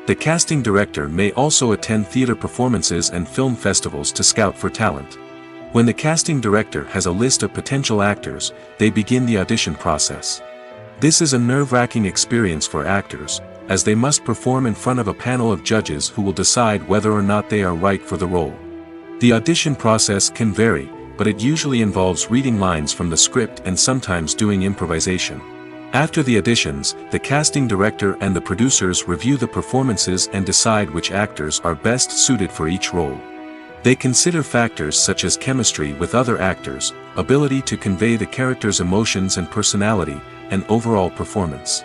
The casting director may also attend theater performances and film festivals to scout for talent. When the casting director has a list of potential actors, they begin the audition process. This is a nerve-wracking experience for actors, as they must perform in front of a panel of judges who will decide whether or not they are right for the role. The audition process can vary, but it usually involves reading lines from the script and sometimes doing improvisation. After the auditions, the casting director and the producers review the performances and decide which actors are best suited for each role. They consider factors such as chemistry with other actors, ability to convey the character's emotions and personality, and overall performance.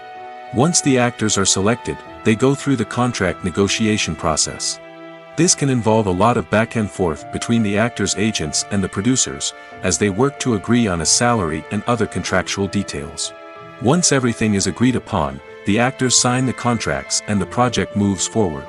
Once the actors are selected, they go through the contract negotiation process. This can involve a lot of back and forth between the actors' agents and the producers, as they work to agree on a salary and other contractual details. Once everything is agreed upon, the actors sign the contracts and the project moves forward.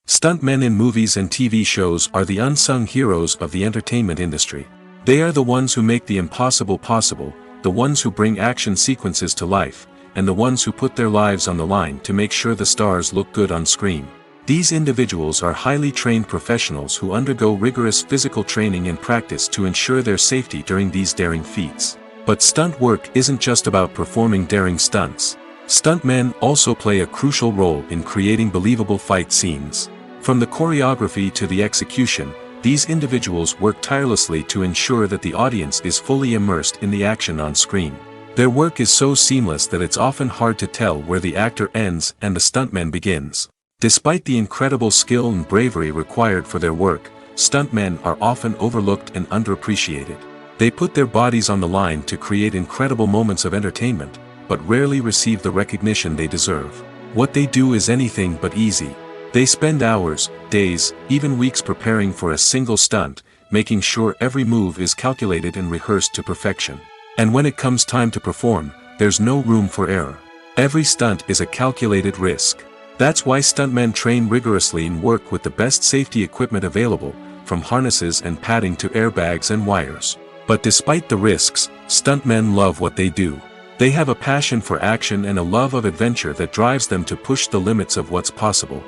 Stuntmen in movies and TV shows are the unsung heroes of the entertainment industry. They are the ones who make the impossible possible, the ones who bring action sequences to life, and the ones who put their lives on the line to make sure the stars look good on screen. These individuals are highly trained professionals who undergo rigorous physical training and practice to ensure their safety during these daring feats. But stunt work isn't just about performing daring stunts. Stuntmen also play a crucial role in creating believable fight scenes. From the choreography to the execution, these individuals work tirelessly to ensure that the audience is fully immersed in the action on screen. Their work is so seamless that it's often hard to tell where the actor ends and the stuntman begins. Despite the incredible skill and bravery required for their work, stuntmen are often overlooked and underappreciated. They put their bodies on the line to create incredible moments of entertainment, but rarely receive the recognition they deserve. What they do is anything but easy. They spend hours, days, even weeks preparing for a single stunt, making sure every move is calculated and rehearsed to perfection. And when it comes time to perform, there's no room for error. Every stunt is a calculated risk. That's why stuntmen train rigorously and work with the best safety equipment available, from harnesses and padding to airbags and wires. But despite the risks, stuntmen love what they do. They have a passion for action and a love of adventure that drives them to push the limits of what's possible.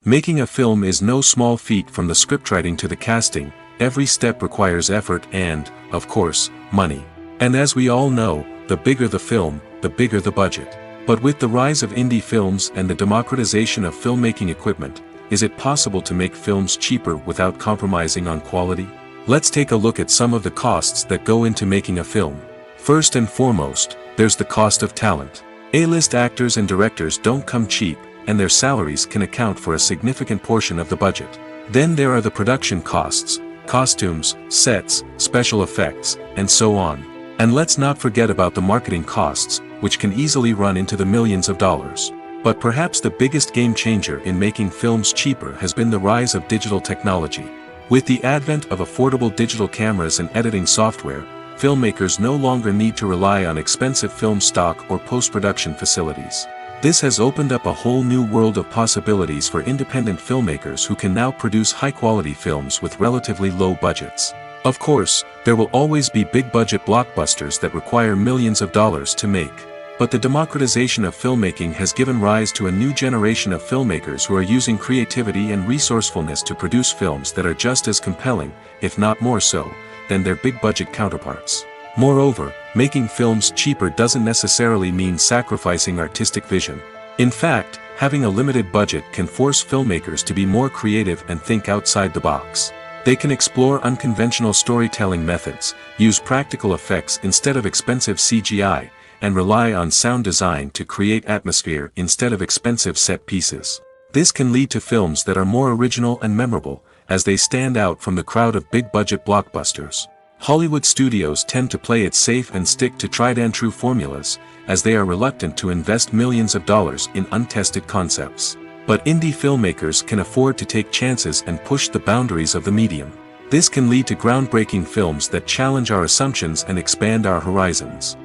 Making a film is no small feat. From the scriptwriting to the casting. Every step requires effort and, of course, money. And as we all know, the bigger the film, the bigger the budget. But with the rise of indie films and the democratization of filmmaking equipment, is it possible to make films cheaper without compromising on quality? Let's take a look at some of the costs that go into making a film. First and foremost, there's the cost of talent. A-list actors and directors don't come cheap, and their salaries can account for a significant portion of the budget. Then there are the production costs. Costumes, sets, special effects, and so on. And let's not forget about the marketing costs, which can easily run into the millions of dollars. But perhaps the biggest game changer in making films cheaper has been the rise of digital technology. With the advent of affordable digital cameras and editing software, filmmakers no longer need to rely on expensive film stock or post-production facilities. This has opened up a whole new world of possibilities for independent filmmakers who can now produce high-quality films with relatively low budgets. Of course, there will always be big-budget blockbusters that require millions of dollars to make. But the democratization of filmmaking has given rise to a new generation of filmmakers who are using creativity and resourcefulness to produce films that are just as compelling, if not more so, than their big-budget counterparts. Moreover, making films cheaper doesn't necessarily mean sacrificing artistic vision. In fact, having a limited budget can force filmmakers to be more creative and think outside the box. They can explore unconventional storytelling methods, use practical effects instead of expensive CGI, and rely on sound design to create atmosphere instead of expensive set pieces. This can lead to films that are more original and memorable, as they stand out from the crowd of big-budget blockbusters. Hollywood studios tend to play it safe and stick to tried-and-true formulas, as they are reluctant to invest millions of dollars in untested concepts. But indie filmmakers can afford to take chances and push the boundaries of the medium. This can lead to groundbreaking films that challenge our assumptions and expand our horizons.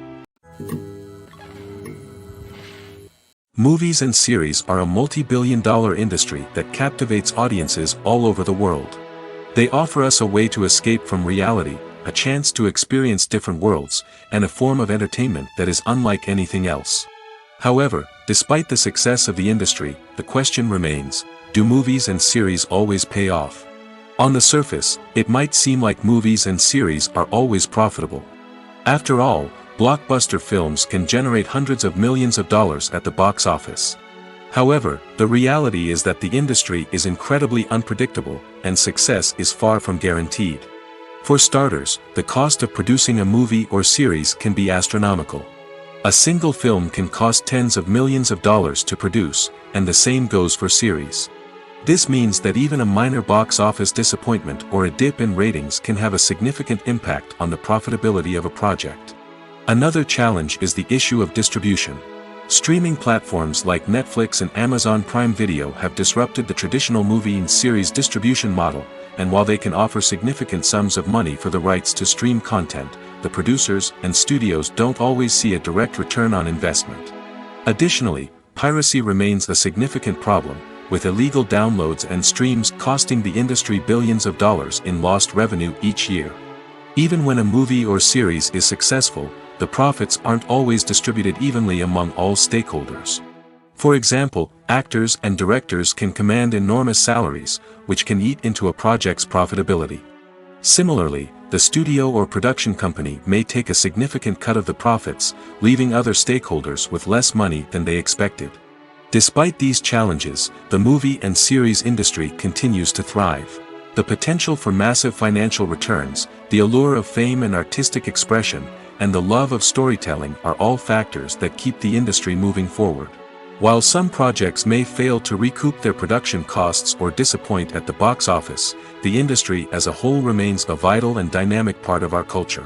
Movies and series are a multi-billion-dollar industry that captivates audiences all over the world. They offer us a way to escape from reality, a chance to experience different worlds, and a form of entertainment that is unlike anything else. However, despite the success of the industry, the question remains, do movies and series always pay off? On the surface, it might seem like movies and series are always profitable. After all, blockbuster films can generate hundreds of millions of dollars at the box office. However, the reality is that the industry is incredibly unpredictable, and success is far from guaranteed. For starters, the cost of producing a movie or series can be astronomical. A single film can cost tens of millions of dollars to produce, and the same goes for series. This means that even a minor box office disappointment or a dip in ratings can have a significant impact on the profitability of a project. Another challenge is the issue of distribution. Streaming platforms like Netflix and Amazon Prime Video have disrupted the traditional movie and series distribution model, and while they can offer significant sums of money for the rights to stream content, the producers and studios don't always see a direct return on investment. Additionally, piracy remains a significant problem, with illegal downloads and streams costing the industry billions of dollars in lost revenue each year. Even when a movie or series is successful, the profits aren't always distributed evenly among all stakeholders. For example, actors and directors can command enormous salaries, which can eat into a project's profitability. Similarly, the studio or production company may take a significant cut of the profits, leaving other stakeholders with less money than they expected. Despite these challenges, the movie and series industry continues to thrive. The potential for massive financial returns, the allure of fame and artistic expression, and the love of storytelling are all factors that keep the industry moving forward. While some projects may fail to recoup their production costs or disappoint at the box office, the industry as a whole remains a vital and dynamic part of our culture.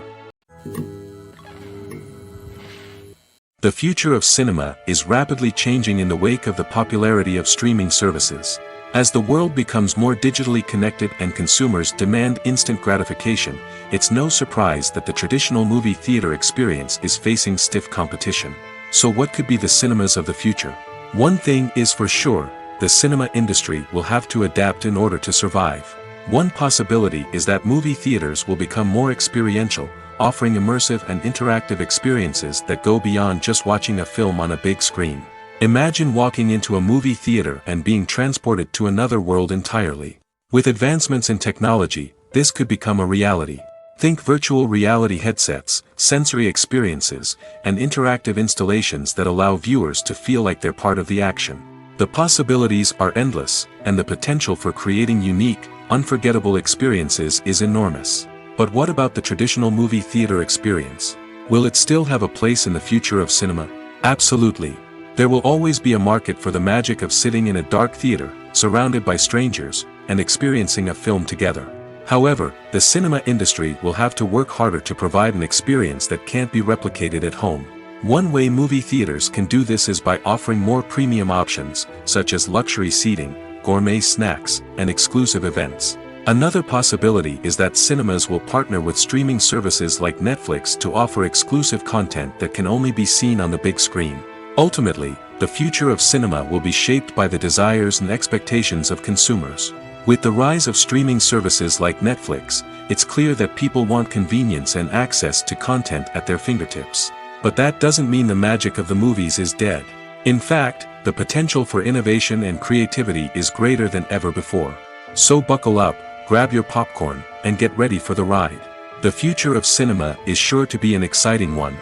The future of cinema is rapidly changing in the wake of the popularity of streaming services. As the world becomes more digitally connected and consumers demand instant gratification, it's no surprise that the traditional movie theater experience is facing stiff competition. So what could be the cinemas of the future? One thing is for sure, the cinema industry will have to adapt in order to survive. One possibility is that movie theaters will become more experiential, offering immersive and interactive experiences that go beyond just watching a film on a big screen. Imagine walking into a movie theater and being transported to another world entirely. With advancements in technology, this could become a reality. Think virtual reality headsets, sensory experiences, and interactive installations that allow viewers to feel like they're part of the action. The possibilities are endless, and the potential for creating unique, unforgettable experiences is enormous. But what about the traditional movie theater experience? Will it still have a place in the future of cinema? Absolutely. There will always be a market for the magic of sitting in a dark theater, surrounded by strangers, and experiencing a film together. However, the cinema industry will have to work harder to provide an experience that can't be replicated at home. One way movie theaters can do this is by offering more premium options, such as luxury seating, gourmet snacks, and exclusive events. Another possibility is that cinemas will partner with streaming services like Netflix to offer exclusive content that can only be seen on the big screen. Ultimately, the future of cinema will be shaped by the desires and expectations of consumers. With the rise of streaming services like Netflix, it's clear that people want convenience and access to content at their fingertips. But that doesn't mean the magic of the movies is dead. In fact, the potential for innovation and creativity is greater than ever before. So buckle up, grab your popcorn, and get ready for the ride. The future of cinema is sure to be an exciting one.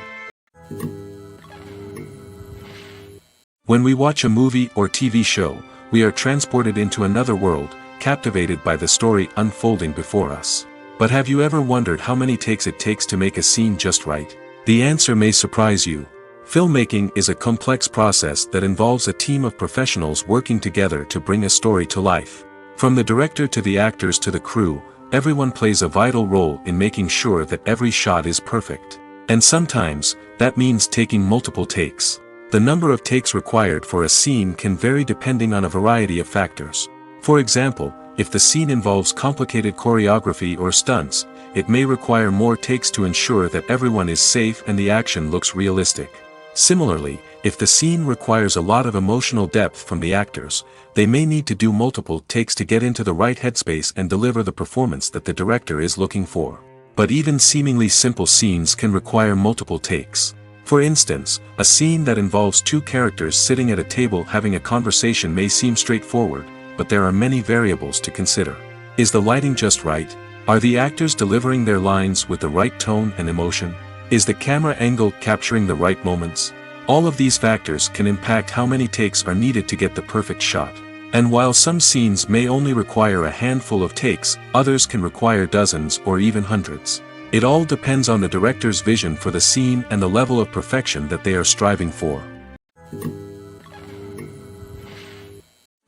When we watch a movie or TV show, we are transported into another world, captivated by the story unfolding before us. But have you ever wondered how many takes it takes to make a scene just right? The answer may surprise you. Filmmaking is a complex process that involves a team of professionals working together to bring a story to life. From the director to the actors to the crew, everyone plays a vital role in making sure that every shot is perfect. And sometimes, that means taking multiple takes. The number of takes required for a scene can vary depending on a variety of factors. For example, if the scene involves complicated choreography or stunts, it may require more takes to ensure that everyone is safe and the action looks realistic. Similarly, if the scene requires a lot of emotional depth from the actors, they may need to do multiple takes to get into the right headspace and deliver the performance that the director is looking for. But even seemingly simple scenes can require multiple takes. For instance, a scene that involves two characters sitting at a table having a conversation may seem straightforward, but there are many variables to consider. Is the lighting just right? Are the actors delivering their lines with the right tone and emotion? Is the camera angle capturing the right moments? All of these factors can impact how many takes are needed to get the perfect shot. And while some scenes may only require a handful of takes, others can require dozens or even hundreds. It all depends on the director's vision for the scene and the level of perfection that they are striving for.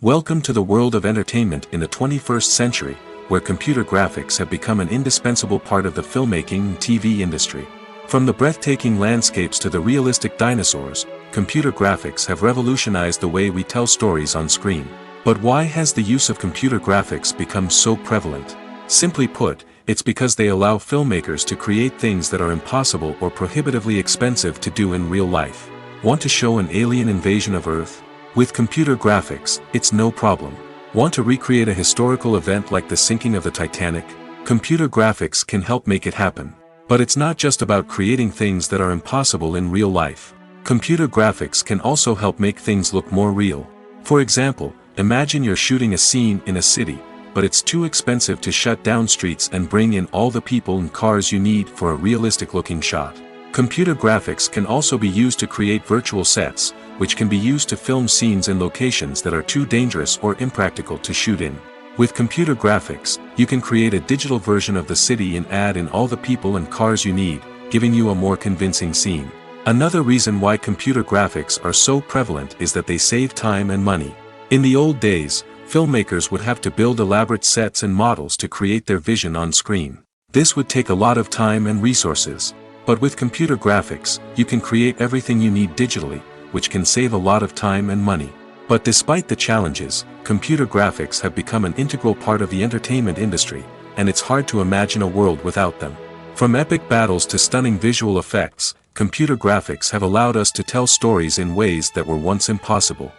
Welcome to the world of entertainment in the 21st century, where computer graphics have become an indispensable part of the filmmaking and TV industry. From the breathtaking landscapes to the realistic dinosaurs, computer graphics have revolutionized the way we tell stories on screen. But why has the use of computer graphics become so prevalent? Simply put, it's because they allow filmmakers to create things that are impossible or prohibitively expensive to do in real life. Want to show an alien invasion of Earth? With computer graphics, it's no problem. Want to recreate a historical event like the sinking of the Titanic? Computer graphics can help make it happen. But it's not just about creating things that are impossible in real life. Computer graphics can also help make things look more real. For example, imagine you're shooting a scene in a city, but it's too expensive to shut down streets and bring in all the people and cars you need for a realistic-looking shot. Computer graphics can also be used to create virtual sets, which can be used to film scenes in locations that are too dangerous or impractical to shoot in. With computer graphics, you can create a digital version of the city and add in all the people and cars you need, giving you a more convincing scene. Another reason why computer graphics are so prevalent is that they save time and money. In the old days, filmmakers would have to build elaborate sets and models to create their vision on screen. This would take a lot of time and resources. But with computer graphics, you can create everything you need digitally, which can save a lot of time and money. But despite the challenges, computer graphics have become an integral part of the entertainment industry, and it's hard to imagine a world without them. From epic battles to stunning visual effects, computer graphics have allowed us to tell stories in ways that were once impossible.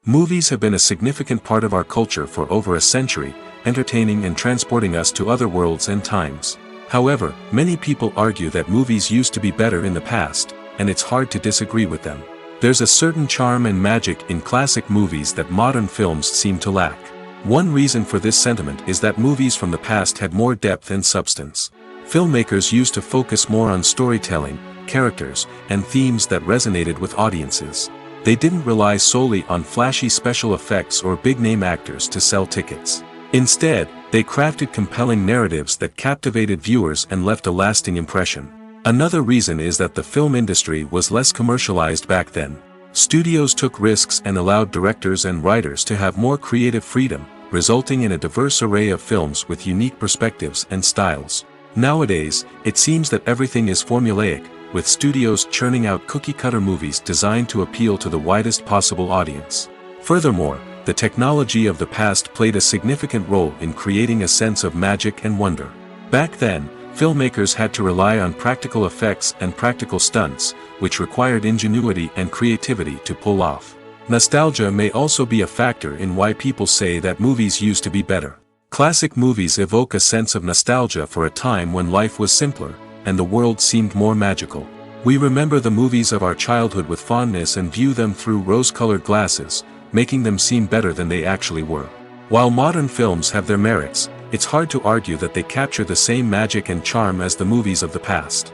Movies have been a significant part of our culture for over a century, entertaining and transporting us to other worlds and times. However, many people argue that movies used to be better in the past, and it's hard to disagree with them. There's a certain charm and magic in classic movies that modern films seem to lack. One reason for this sentiment is that movies from the past had more depth and substance. Filmmakers used to focus more on storytelling, characters, and themes that resonated with audiences. They didn't rely solely on flashy special effects or big-name actors to sell tickets. Instead, they crafted compelling narratives that captivated viewers and left a lasting impression. Another reason is that the film industry was less commercialized back then. Studios took risks and allowed directors and writers to have more creative freedom, resulting in a diverse array of films with unique perspectives and styles. Nowadays, it seems that everything is formulaic, with studios churning out cookie-cutter movies designed to appeal to the widest possible audience. Furthermore, the technology of the past played a significant role in creating a sense of magic and wonder. Back then, filmmakers had to rely on practical effects and practical stunts, which required ingenuity and creativity to pull off. Nostalgia may also be a factor in why people say that movies used to be better. Classic movies evoke a sense of nostalgia for a time when life was simpler, and the world seemed more magical. We remember the movies of our childhood with fondness and view them through rose-colored glasses, making them seem better than they actually were. While modern films have their merits, it's hard to argue that they capture the same magic and charm as the movies of the past.